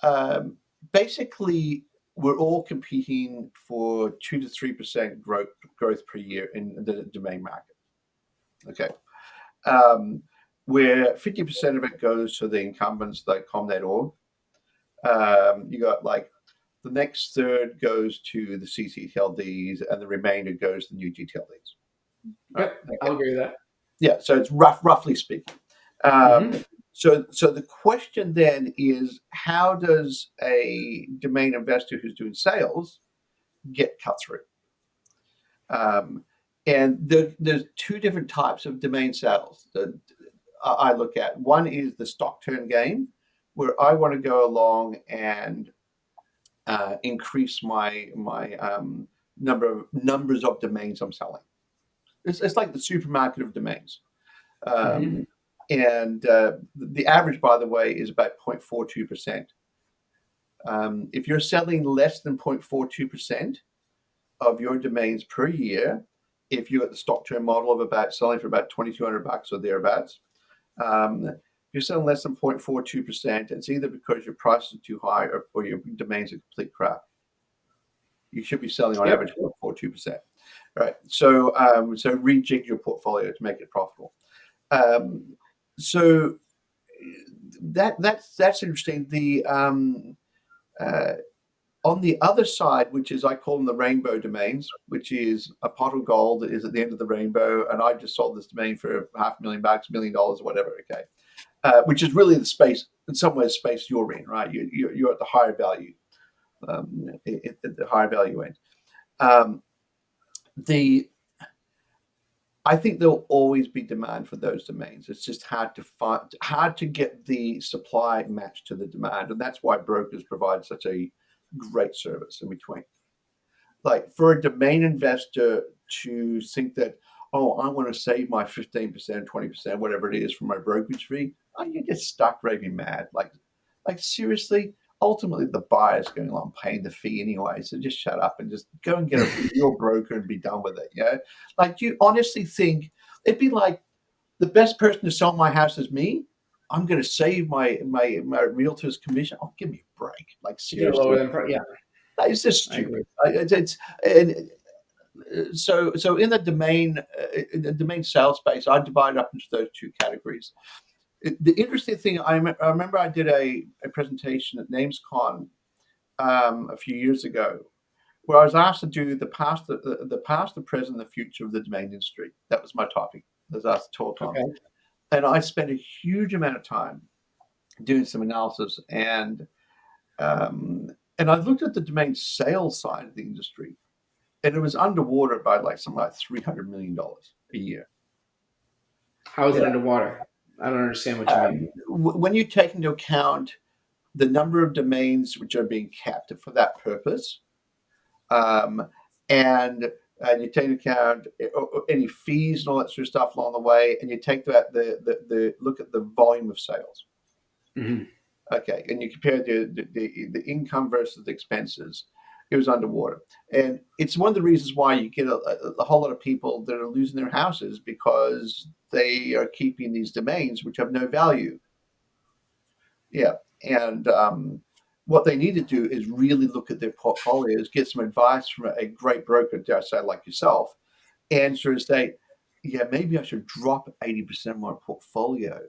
um, basically, we're all competing for 2 to 3% growth per year in the domain market. Okay, um, where 50% of it goes to the incumbents like com.org. You got like the next third goes to the CCTLDs, and the remainder goes to the new GTLDs. All right. Yep, I'll Okay. agree with that. Yeah. So it's roughly speaking. Hmm. Um, so the question then is, how does a domain investor who's doing sales get cut through? Um, and there's two different types of domain sales that I look at. One is the stock turn game, where I want to go along and increase my numbers of domains I'm selling. It's like the supermarket of domains. Hmm. Um, and the average, by the way, is about 0.42%. If you're selling less than 0.42% of your domains per year, if you're at the stock turn model of about selling for about $2,200 or thereabouts, if you're selling less than 0.42%, it's either because your prices are too high, or your domains are complete crap. You should be selling on Yep. average 0.42%. Right. So rejig your portfolio to make it profitable. Um, so that's interesting. Uh, on the other side, which is, I call them the rainbow domains, which is a pot of gold that is at the end of the rainbow, and I just sold this domain for $500,000, $1 million, or whatever. Okay, which is really the space, in some ways, space you're in, right? You're at the higher value, at the higher value end. Um, the I think there'll always be demand for those domains. It's just hard to get the supply matched to the demand, and that's why brokers provide such a great service in between. Like, for a domain investor to think that, oh, I want to save my 15%, 20%, whatever it is, from my brokerage fee, oh, you get stuck raving mad. Like seriously, ultimately the buyer's going along paying the fee anyway. So just shut up and just go and get a real broker and be done with it. Like, do you honestly think it'd be like, the best person to sell my house is me? I'm going to save my realtor's commission. Oh, give me a break. Like, You get a lower seriously, than yeah, it's just I agree. stupid. It's and so in the domain sales space, I divide up into those two categories. The interesting thing, I remember I did a presentation at NamesCon a few years ago, where I was asked to do the past, the present, the future of the domain industry. That was my topic. I was asked to talk on, Okay. and I spent a huge amount of time doing some analysis, um, and I looked at the domain sales side of the industry, and it was underwater by like something like $300 million a year. How is it Yeah. underwater? I don't understand what you mean. When you take into account the number of domains which are being kept for that purpose, um, and and you take into account any fees and all that sort of stuff along the way, and you take that the look at the volume of sales. Hmm. Okay, and you compare the income versus the expenses, it was underwater. And it's one of the reasons why you get a whole lot of people that are losing their houses, because they are keeping these domains which have no value. Yeah. And what they need to do is really look at their portfolios, get some advice from a great broker, dare I say, like yourself, and sort of say, yeah, maybe I should drop 80% of my portfolio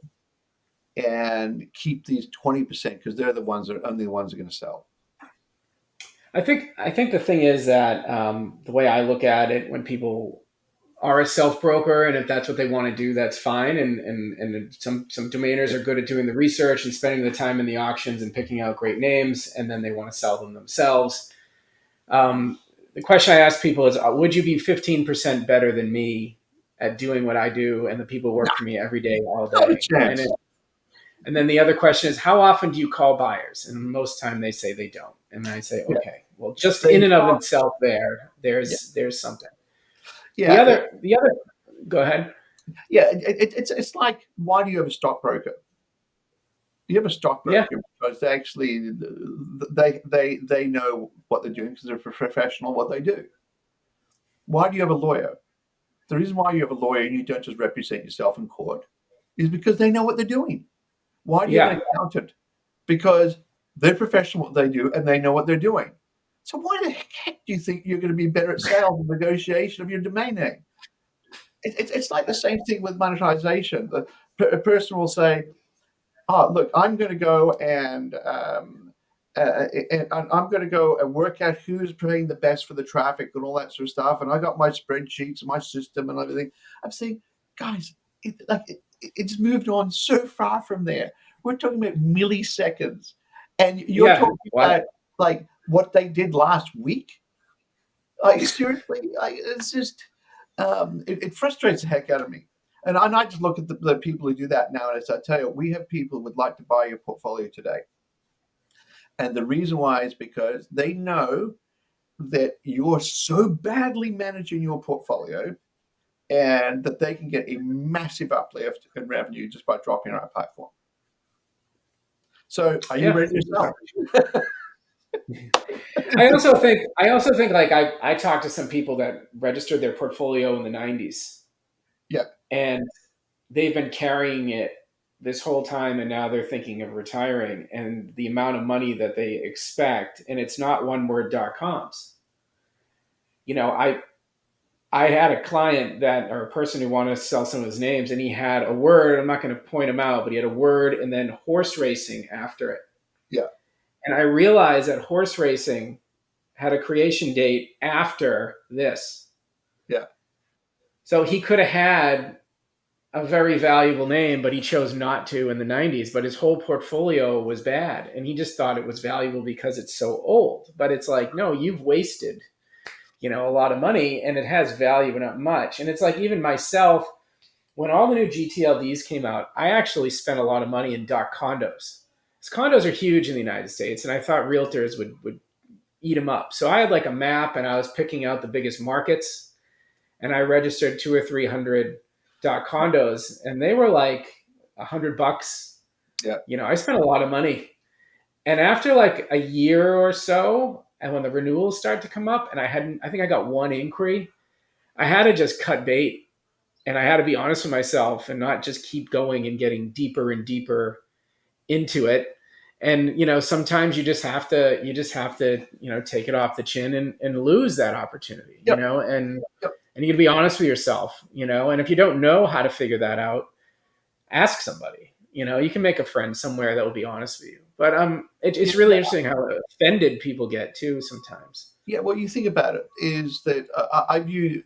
and keep these 20%, because they're the ones that are only the ones that are going to sell. I think the thing is that the way I look at it, when people are a self broker, and if that's what they want to do, that's fine. And some domainers are good at doing the research and spending the time in the auctions and picking out great names, and then they want to sell them themselves. The question I ask people is, would you be 15% better than me at doing what I do and the people who work for me every day, all Not a day? chance. And then the other question is, how often do you call buyers? And most time they say they don't. And I say, Yeah. okay, well, just in Same and of thought. itself, Yeah. there's something. The Yeah. other the other Go ahead. Yeah. It's like, why do you have a stockbroker? You have a Yeah, stockbroker because they know what they're doing, because they're professional at what they do. Why do you have a lawyer? The reason why you have a lawyer and you don't just represent yourself in court is because they know what they're doing. Why do you have yeah. an accountant? Because they're professional at what they do and they know what they're doing. So why the heck do you think you're going to be better at sales and negotiation of your domain name? It's like the same thing with monetization. A person will say, "Oh, look, I'm going to go and I'm going to go and work out who's paying the best for the traffic and all that sort of stuff. And I got my spreadsheets and my system and everything." I'm saying, guys, it's moved on so far from there. We're talking about milliseconds, and you're Yeah. talking What? about like what they did last week. Like seriously, it's just it frustrates the heck out of me. And I just look at the people who do that now, and as I tell you, we have people who would like to buy your portfolio today. And the reason why is because they know that you're so badly managing your portfolio and that they can get a massive uplift in revenue just by dropping on our platform. So are you Yeah. ready to sell? I also think like I talked to some people that registered their portfolio in the 90s, Yeah, and they've been carrying it this whole time, and now they're thinking of retiring, and the amount of money that they expect, and it's not one word .coms. You know, I had a client that, or a person who wanted to sell some of his names, and he had a word. I'm not going to point him out, but he had a word and then horse racing after it. yeah, And I realized that horse racing had a creation date after this. yeah, So he could have had a very valuable name, but he chose not to in the 90s. But his whole portfolio was bad. And he just thought it was valuable because it's so old. But it's like, no, you've wasted, a lot of money, and it has value, but not much. And it's like, even myself, when all the new GTLDs came out, I actually spent a lot of money in doc condos. Because condos are huge in the United States, and I thought realtors would eat them up. So I had like a map, and I was picking out the biggest markets, and I registered two or three hundred dot condos, and they were like $100. yeah, I spent a lot of money, and after like a year or so, and when the renewals start to come up, and I think I got one inquiry, I had to just cut bait, and I had to be honest with myself and not just keep going and getting deeper and deeper into it. And sometimes you just have to take it off the chin and lose that opportunity, yep, yep. and you can be honest with yourself, and if you don't know how to figure that out, ask somebody. You can make a friend somewhere that will be honest with you. But Yeah, it's really interesting how offended people get too sometimes. yeah. What you think about it is that I view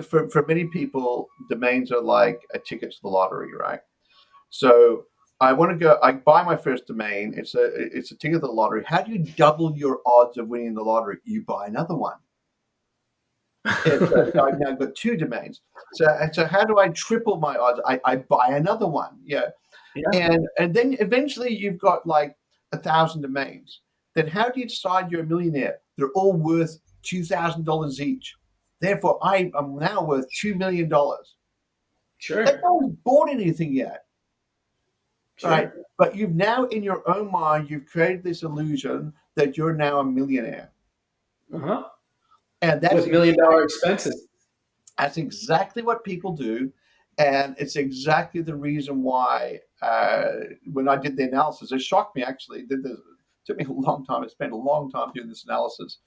for many people, domains are like a ticket to the lottery, right? So I want to go. I buy my first domain. It's a ticket to the lottery. How do you double your odds of winning the lottery? You buy another one. And so I've now got two domains. So how do I triple my odds? I buy another one. Yeah, Yeah, and then eventually you've got like 1,000 domains. Then how do you decide you're a millionaire? They're all worth $2,000 each. Therefore, I am now worth $2 million. And sure. no one's bought anything yet, right? Sure. But you've now, in your own mind, you've created this illusion that you're now a millionaire, Uh-huh. and With $1 million expenses. that's exactly what people do, and it's exactly the reason why when I did the analysis, it shocked me actually. It took me a long time. I spent a long time doing this analysis,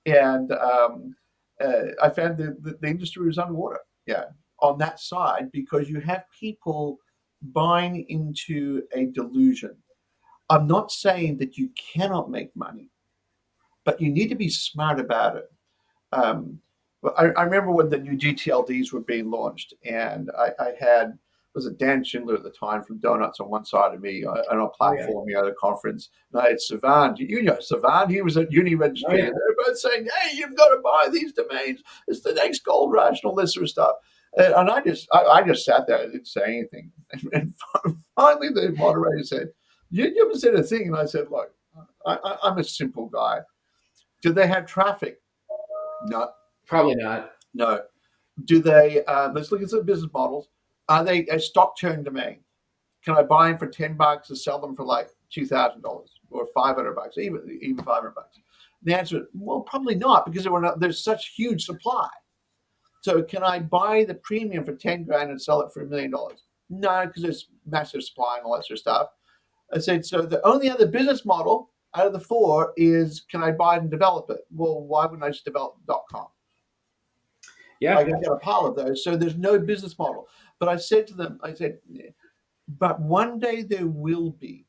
and I found the industry was underwater. Yeah, on that side because you have people buying into a delusion. I'm not saying that you cannot make money, but you need to be smart about it. Um, but I remember when the new GTLDs were being launched, and I had was it Dan Schindler at the time from Donuts on one side of me on a Oh yeah. platform, at a conference, and I had Savan. You know Savan? He was at Uni Oh Registry, yeah. and they're both saying, "Hey, you've got to buy these domains. It's the next gold rush, and all this sort of stuff." And I just sat there. I didn't say anything. And finally, the moderator said, "You haven't said a thing." And I said, "Look, I'm a simple guy. Do they have traffic? No, Probably not. no. Do they? Let's look at some business models. Are they a stock turn domain? Can I buy them for $10 and sell them for like $2,000 or $500, even $500? The answer is well, probably not because there's such huge supply. So can I buy the premium for 10 grand and sell it for $1 million? No, because there's massive supply and all that sort of stuff. I said so. The only other business model out of the four is, can I buy it and develop it? Well, why wouldn't I just develop .com? Like, Yeah. I got a pile of those, so there's no business model. But I said to them, I said, but one day there will be.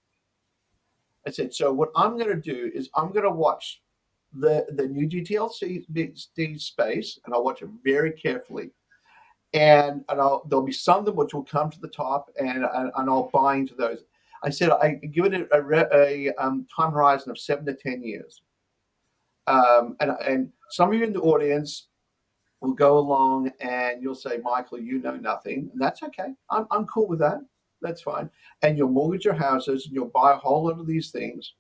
I said, so what I'm going to do is I'm going to watch the new GTLC space, and I'll watch it very carefully. There'll be some of them which will come to the top, and I'll buy into those. I said I give it a time horizon of 7 to 10 years. And some of you in the audience will go along and you'll say, Michael, you know nothing, and that's okay. I'm cool with that. That's fine. And you'll mortgage your houses, and you'll buy a whole lot of these things,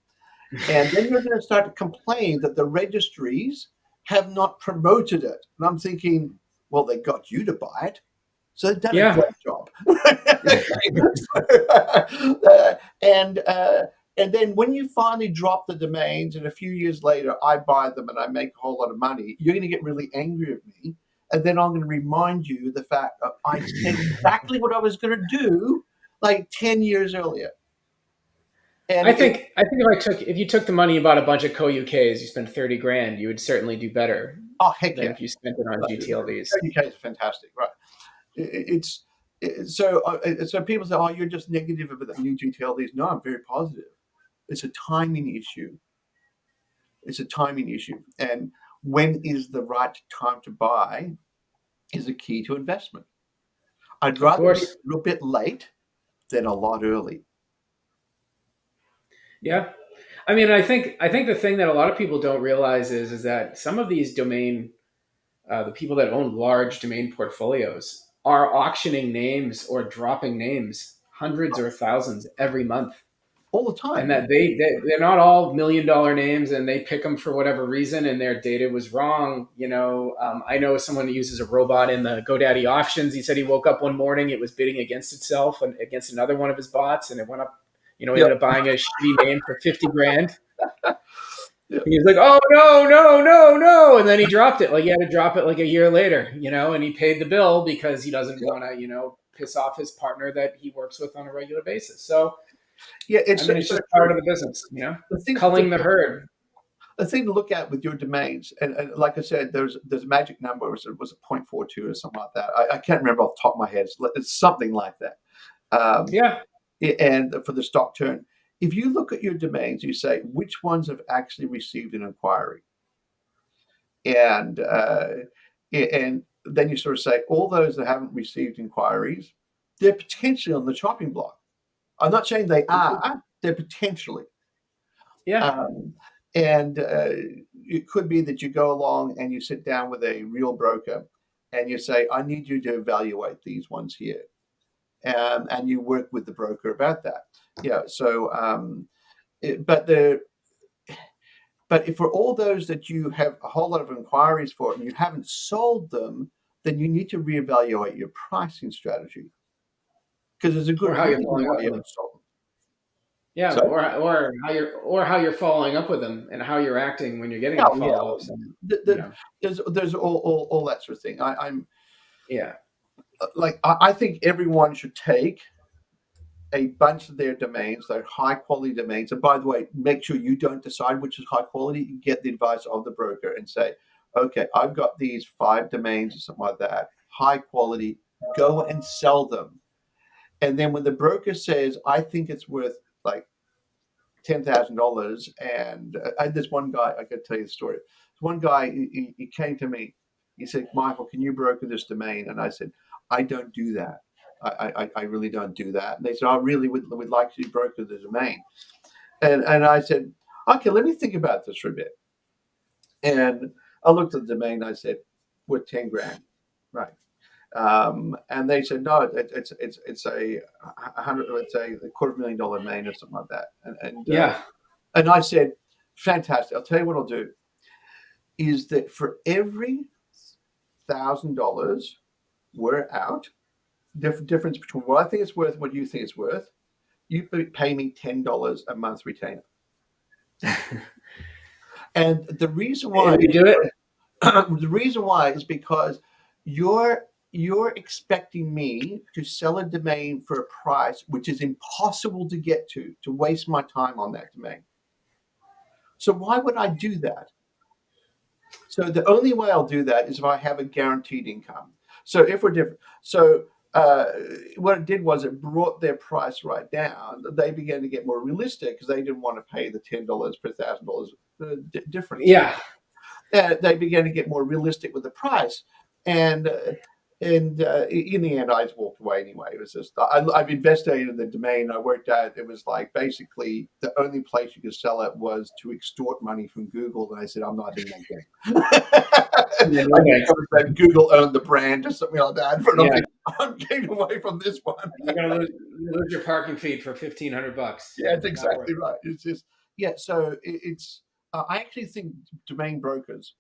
and then you're going to start to complain that the registries have not promoted it. And I'm thinking, well, they got you to buy it, so they've done a Yeah. great job. and and then when you finally drop the domains, and a few years later I buy them and I make a whole lot of money, you're going to get really angry at me, and then I'm going to remind you the fact that I said exactly what I was going to do like 10 years earlier. And If you took the money and bought a bunch of co-UKs, you spent 30 grand, you would certainly do better oh heck than yeah, if you spent it on right. GTLDs. UK is fantastic, right? It's so people say, "Oh, you're just negative about the new GTLDs." No, I'm very positive. It's a timing issue. It's a timing issue, and when is the right time to buy is a key to investment. I'd Of rather be a course. little bit late than a lot early. Yeah. I think the thing that a lot of people don't realize is that some of these domain the people that own large domain portfolios are auctioning names or dropping names hundreds or thousands every month, All the and time. that they're not all $1 million names, and they pick them for whatever reason, and their data was wrong. I know someone who uses a robot in the GoDaddy auctions. He said he woke up one morning, it was bidding against itself and against another one of his bots, and it went up. He Yep. ended up buying a shitty name for 50 grand. Yep. He was like, "Oh no, no, no, no!" And then he dropped it. Like he had to drop it like a year later, and he paid the bill because he doesn't Yep. want to, piss off his partner that he works with on a regular basis. So, Yeah, I it's so, mean, it's so just part true. of the business, The thing, culling the herd. the thing to look at with your domains, and like I said, there's a magic number. Was it 0.42 or something like that? I can't remember off the top of my head. It's something like that. Um, Yeah, and for the stock turn, if you look at your domains, you say which ones have actually received an inquiry, and and then you sort of say all those that haven't received inquiries, they're potentially on the chopping block. I'm not saying they are; they're potentially. yeah. Um, and it could be that you go along and you sit down with a real broker, and you say, "I need you to evaluate these ones here," and you work with the broker about that. Yeah. So, it, but the but if for all those that you have a whole lot of inquiries for and you haven't sold them, then you need to reevaluate your pricing strategy because there's a Or good how you're reason following why up you with them. haven't sold them. Yeah, So, or how you're following up with them and how you're acting when you're getting the yeah, yeah, follow ups. And you the, know, there's all that sort of thing. I'm yeah, like I think everyone should take a bunch of their domains, their high quality domains. And by the way, make sure you don't decide which is high quality. You get the advice of the broker and say, okay, I've got these 5 domains or something like that, high quality, go and sell them. And then when the broker says, I think it's worth like $10,000, and I had this one guy, I could tell you the story. One guy, he came to me. He said, Michael, can you broker this domain? And I said, I don't do that. I really don't do that. And they said, I really would like to broker the domain. And I said, okay, let me think about this for a bit. And I looked at the domain. I said, worth 10 grand, right? And they said, no, it's a $250,000 domain or something like that. yeah. And I said, fantastic. I'll tell you what I'll do is that for every $1,000 we're out, difference between what I think it's worth and what you think it's worth, you pay me $10 a month retainer. And the reason why And you do it. the reason why is because you're expecting me to sell a domain for a price which is impossible to get to waste my time on that domain. So why would I do that? So the only way I'll do that is if I have a guaranteed income. So if we're different, so uh, what it did was it brought their price right down. They began to get more realistic because they didn't want to pay the $10 per $1,000 difference. Yeah. They began to get more realistic with the price, and in the end, I just walked away anyway. It was just I've investigated in the domain. I worked out it was like basically the only place you could sell it was to extort money from Google, and I said I'm not in that game. Yeah, I no think thanks. it was that Google owned the brand or something like that. But I'm Yeah, thinking, I'm getting away from this one. you lose your parking fee for $1,500. Yeah, it's Not worth exactly it. right. It's just yeah. So it's I actually think domain brokers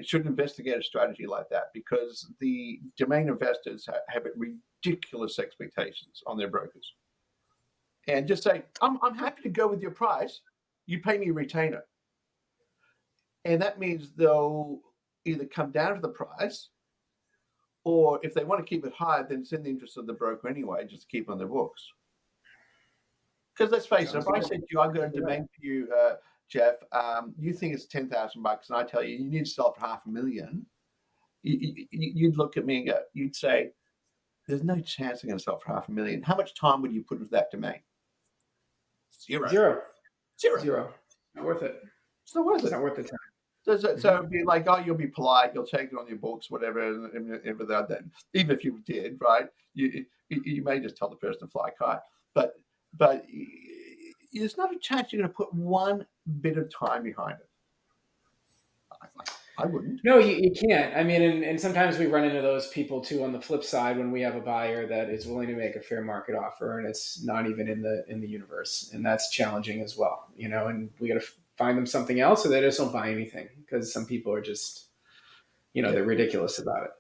should investigate a strategy like that because the domain investors have ridiculous expectations on their brokers, and just say I'm happy to go with your price. You pay me a retainer, and that means they'll either come down to the price, or if they want to keep it high, then it's in the interest of the broker anyway, just to keep on their books. Because let's face it, Sounds if I good. said to you, I've got a domain for you, Jeff, you think it's $10,000, and I tell you, you need to sell it for 500,000, you'd look at me and go, you'd say, there's no chance I'm going to sell it for 500,000. How much time would you put into that domain? Zero. Zero. Zero. Zero. Not worth it. It's not worth It's it. not worth the time. So it'd be like, oh, you'll be polite, you'll take it on your books, whatever, and without that, even if you did, right? You may just tell the person to fly a kite, but but there's not a chance you're going to put one bit of time behind it. I wouldn't. No, you can't. I mean, and sometimes we run into those people too on the flip side when we have a buyer that is willing to make a fair market offer and it's not even in the universe, and that's challenging as well. And we got to find them something else, or they just don't buy anything because some people are just Yeah, they're ridiculous about it.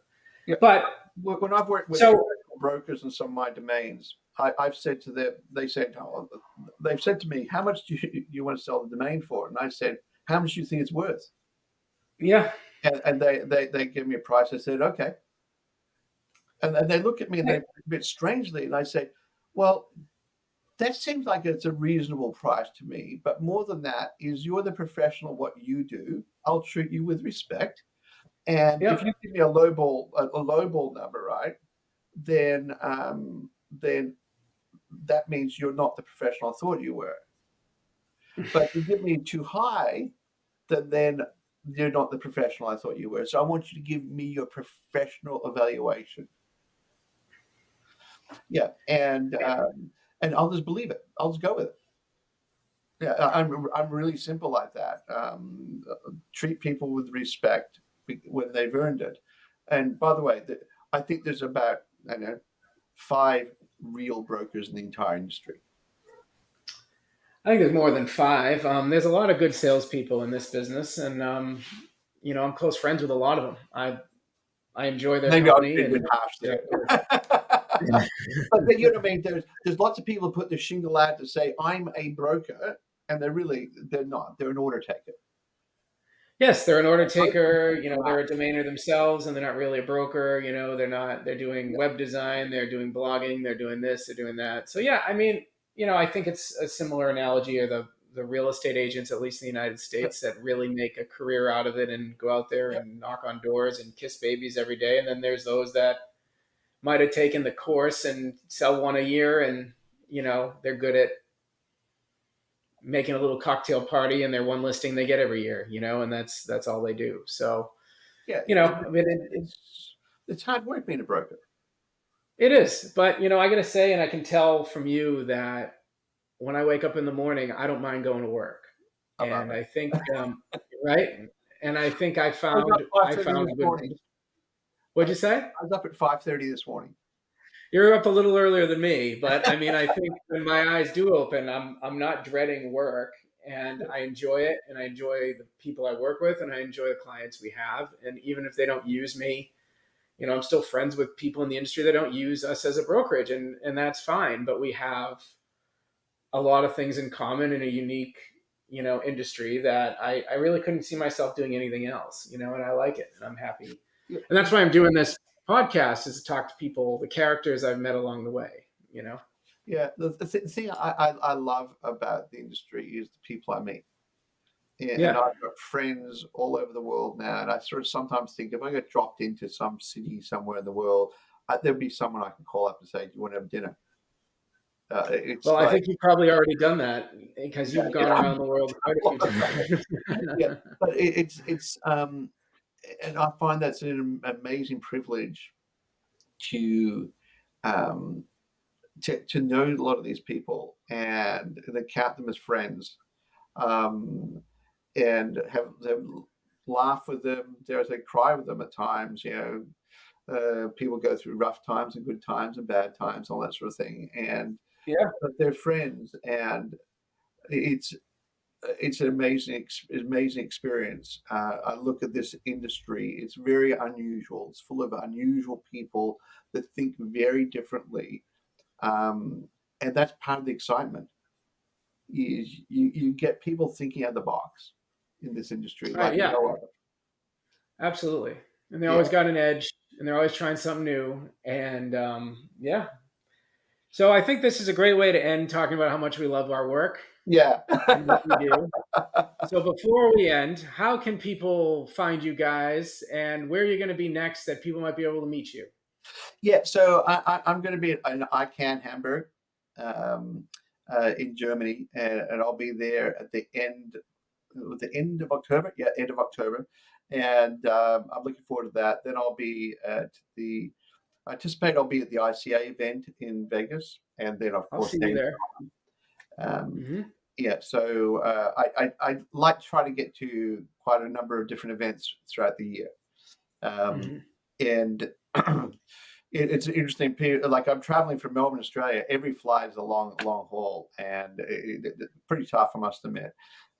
yeah. But When I've worked with so professional brokers in some of my domains, I've said to them, they've said to me, how much do you want to sell the domain for? And I said, how much do you think it's worth? yeah, And they give me a price. I said, okay. And they look at me and they a bit strangely, and I say, well, that seems like it's a reasonable price to me. But more than that is you're the professional what you do. I'll treat you with respect. And if yep. you give me a low ball number, right, then that means you're not the professional I thought you were. But if you give me too high, then you're not the professional I thought you were. So I want you to give me your professional evaluation. Yeah, and I'll just believe it. I'll just go with it. Yeah, I'm really simple like that. Treat people with respect when they've earned it. And by the way, I think there's about I don't know 5 real brokers in the entire industry. I think there's more than five. There's a lot of good salespeople in this business, and I'm close friends with a lot of them. I enjoy their Maybe I was company, being a and bit harsh they're there. of course. But you know what I mean? There's lots of people who put the shingle out to say I'm a broker, and they're not. They're an order taker. Yes, they're an order taker. Wow. They're a domainer themselves, and they're not really a broker. They're not. They're doing Yeah, web design. They're doing blogging. They're doing this. They're doing that. So yeah, I mean, I think it's a similar analogy of the real estate agents, at least in the United yeah, States, that really make a career out of it and go out there yeah, and knock on doors and kiss babies every day. And then there's those that might have taken the course and sell one a year, and they're good at making a little cocktail party and their one listing they get every year, and that's all they do. So, yeah. I mean, It's hard work being a broker. it is, but I got to say, and I can tell from you that when I wake up in the morning, I don't mind going to work, I love and it. I think, right, and I think I I was up found at I 5:30 found this a good. morning. I What'd you say? I was up at 5:30 this morning. You're up a little earlier than me, but I mean, I think when my eyes do open, I'm not dreading work, and I enjoy it, and I enjoy the people I work with, and I enjoy the clients we have, and even if they don't use me, I'm still friends with people in the industry that don't use us as a brokerage, and that's fine. But we have a lot of things in common in a unique, industry that I really couldn't see myself doing anything else, and I like it, and I'm happy, Yeah, and that's why I'm doing this podcast is to talk to people, the characters I've met along the way. yeah. The thing I love about the industry is the people I meet. And Yeah. I've got friends all over the world now, and I sort of sometimes think if I get dropped into some city somewhere in the world, there'd be someone I can call up and say, "Do you want to have dinner?" It's Well, I like, think you've probably already done that because yeah, you've yeah, gone around the world quite a a few lot of times. Yeah, times. but and I find that's an amazing privilege to um, to know a lot of these people and to count them as friends, um, and have laugh with them, dare I say, cry with them at times. People go through rough times and good times and bad times, all that sort of thing, and Yeah. but they're friends, and it's it's an amazing experience. I look at this industry; it's very unusual. It's full of unusual people that think very differently, um, and that's part of the excitement. You get people thinking out of the box in this industry like Yeah. no other. Absolutely. And they Yeah, always got an edge, and they're always trying something new. And yeah. So I think this is a great way to end talking about how much we love our work yeah. and what we do. So before we end, how can people find you guys, and where are you going to be next that people might be able to meet you? Yeah, so I'm going to be in ICANN Hamburg, um, in Germany, and I'll be there at the end of October. Yeah, end of October, and I'm looking forward to that. Then I'll be at the I anticipate I'll be at the ICA event in Vegas, and then of I'll course see you there. um, Hmm. yeah. So I like to try to get to quite a number of different events throughout the year, um, Hmm. and it's an interesting period. Like I'm traveling from Melbourne, Australia. Every flight is a long haul, and pretty tough, I must admit.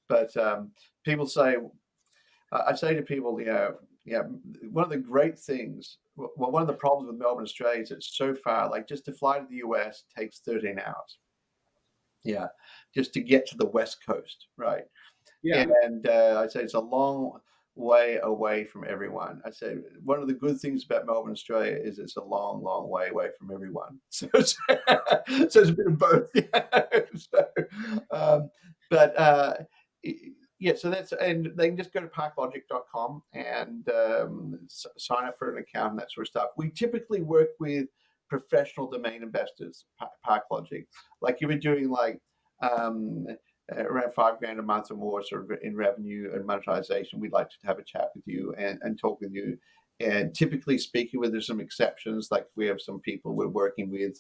But people say, I say to people, one of the great things, well, one of the problems with Melbourne, Australia is it's so far. Like just to fly to the US takes 13 hours. Yeah, just to get to the West Coast, right? Yeah, And I'd say it's a long way away from everyone. I'd say one of the good things about Melbourne, Australia, is it's a long way away from everyone. So it's a bit of both. Yeah. So, um, but yeah, so that's and they can just go to parklogic.com and sign up for an account and that sort of stuff. We typically work with professional domain investors, ParkLogic. Like you were doing like um, around 5 grand a month or more sort of in revenue and monetization, we'd like to have a chat with you and talk with you. And typically speaking, with there's some exceptions, like we have some people we're working with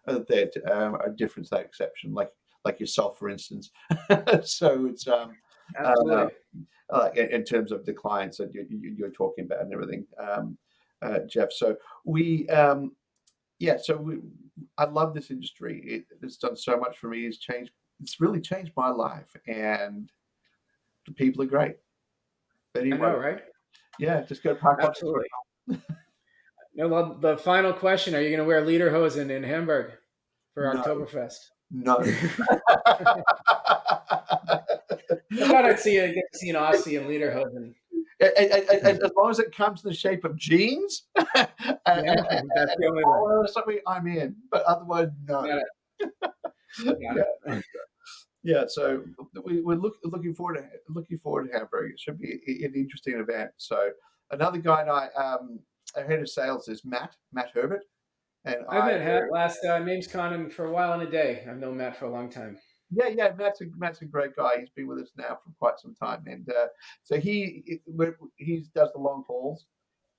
that are different to that exception, like yourself, for instance. So it's uh, absolutely. in terms of the clients that you're talking about and everything, Jeff. So we yeah, so I love this industry. It's done so much for me. It's really changed my life, and the people are great. I Anybody, know, right? yeah, just go to Park Logic. Absolutely. Now, well, the final question: are you going to wear lederhosen in Hamburg for No, Oktoberfest? no. I thought I'd see get to see an Aussie in lederhosen. As long as it comes in the shape of jeans Yeah, that's the only way. or something, I'm in. But otherwise, no. Got it. Yeah, Got it. yeah. So we're looking forward to Hamburg. It should be an interesting event. So another guy and our head of sales is Matt Herbert, and I've I met Hat last name's Conan for a while and a day. I've known Matt for a long time. yeah, Matt's a great guy. He's been with us now for quite some time, and so he does the long hauls.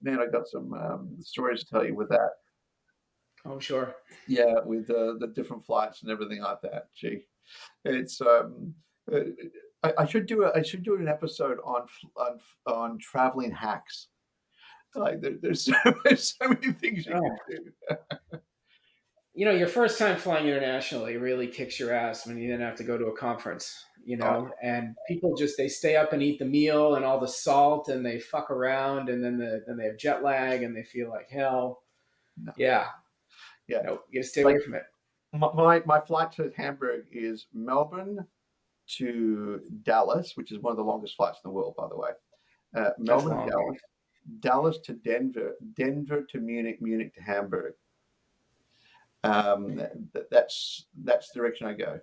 Man, I got some stories to tell you with that. Oh, sure. Yeah, with the different flights and everything like that. Gee, it's uh, I should do an episode on traveling hacks. Like there's there's so many things you can Oh, do. your first time flying internationally really kicks your ass when you then have to go to a conference, Oh, and people just they stay up and eat the meal and all the salt and they fuck around and then they have jet lag and they feel like hell. no, Yeah, yeah. no, you gotta stay Like away from it. my flight to Hamburg is Melbourne to Dallas, which is one of the longest flights in the world, by the way. That's Melbourne to long. Dallas, Dallas to Denver, Denver to Munich, Munich to Hamburg. That's the direction I go.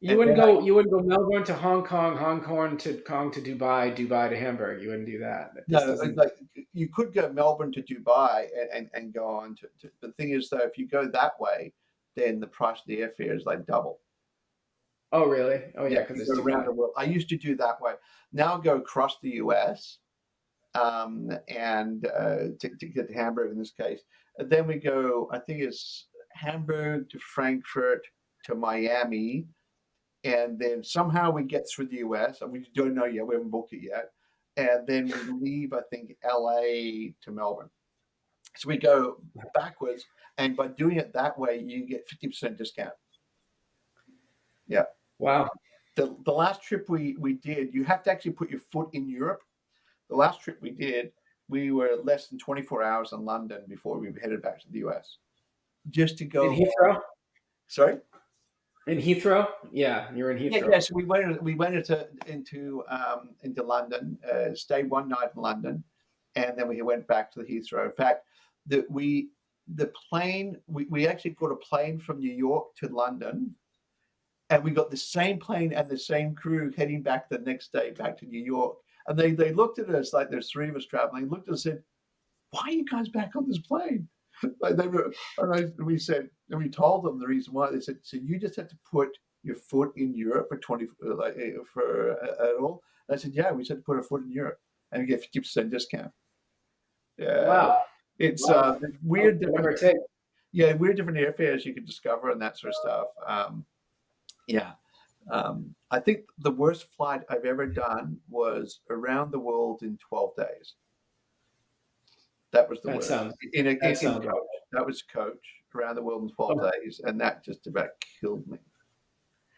You And wouldn't then go. You wouldn't go Melbourne to Hong Kong, Hong Kong to Dubai, Dubai to Hamburg. You wouldn't do that. That no, just doesn't. like you could go Melbourne to Dubai and go on to. The thing is, though, if you go that way, then the price of the airfare is like double. Oh, really? Oh, Yeah, yeah, because you it's go around Dubai. the world. I used to do that way. Now I go across the US and to get to Hamburg in this case. And then we go, I think it's Hamburg to Frankfurt to Miami. And then somehow we get through the US. And we don't know yet. We haven't booked it yet. And then we leave, I think, LA to Melbourne. So we go backwards. And by doing it that way, you get 50% discount. Yeah. Wow. The last trip we did, you have to actually put your foot in Europe. The last trip we did, we were less than 24 hours in London before we headed back to the US. Just to In go, Heathrow. sorry? In Heathrow. Yeah, you're in Yeah, Heathrow. yeah. So we went into London, stayed one night in London, and then we went back to the Heathrow. In fact, the plane we actually got a plane from New York to London, and we got the same plane and the same crew heading back the next day back to New York. And they looked at us like there's three of us traveling, looked at us and said, why are you guys back on this plane? Like they were, we said, and we told them the reason why. They said, so you just had to put your foot in Europe for 20, like for at all. And I said, yeah, we just had to put our foot in Europe and we get 50% discount. Yeah, Wow. it's Wow. weird Whatever different, it takes. yeah, weird different airfares you can discover and that sort of stuff. Yeah, I think the worst flight I've ever done was around the world in 12 days. That was the That worst. sounds. In That sounds coach. awful. That was coach around the world in 12 Oh, days, and that just about killed me.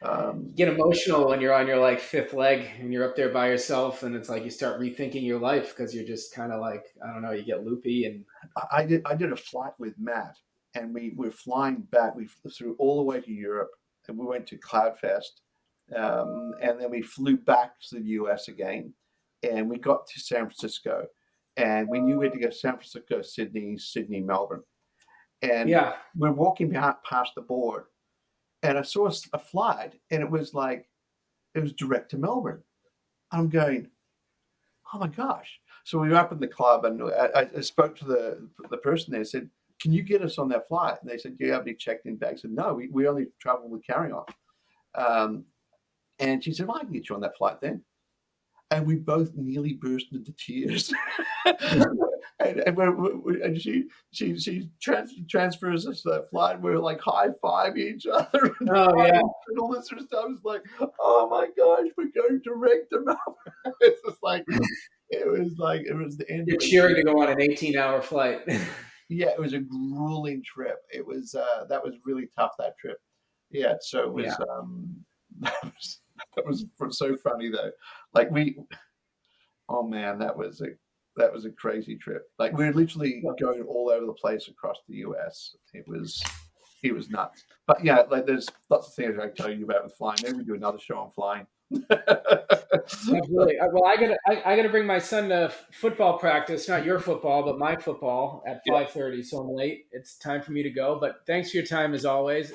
you Um, get emotional when you're on your like fifth leg and you're up there by yourself, and it's like you start rethinking your life because you're just kind of like I don't know. You get loopy and I did a flight with Matt, and we were flying back. We flew all the way to Europe, and we went to Cloudfest, and then we flew back to the US again, and we got to San Francisco, and we knew we had to go San Francisco, Sydney, Sydney, Melbourne, and yeah. we're walking past the board, and I saw a flight, and it was like it was direct to Melbourne. I'm going, oh my gosh! So we were up in the club, and I spoke to the person there. Said, "Can you get us on that flight?" And they said, "Do you have any checked-in bags?" I said, "No, we only travel with carry-on." Um, and she said, "Well, I can get you on that flight then." And we both nearly burst into tears. And transfers us to that flight. We're like high five each other and, Oh yeah. and all this sort of stuff. It's like, oh my gosh, we're going direct to Melbourne. It's just like it was the end You're of a cheering to go on an 18-hour flight. yeah, it was a grueling trip. It was that was really tough that trip. Yeah, so it Yeah. was that was so funny though. Like we oh man, that was a crazy trip. Like we were literally going all over the place across the US. It was nuts. But yeah, like there's lots of things I can tell you about with flying. Maybe we do another show on flying. Absolutely. Well, I gotta bring my son to football practice. Not your football, but my football at Yeah. 5:30. So I'm late. It's time for me to go. But thanks for your time as always.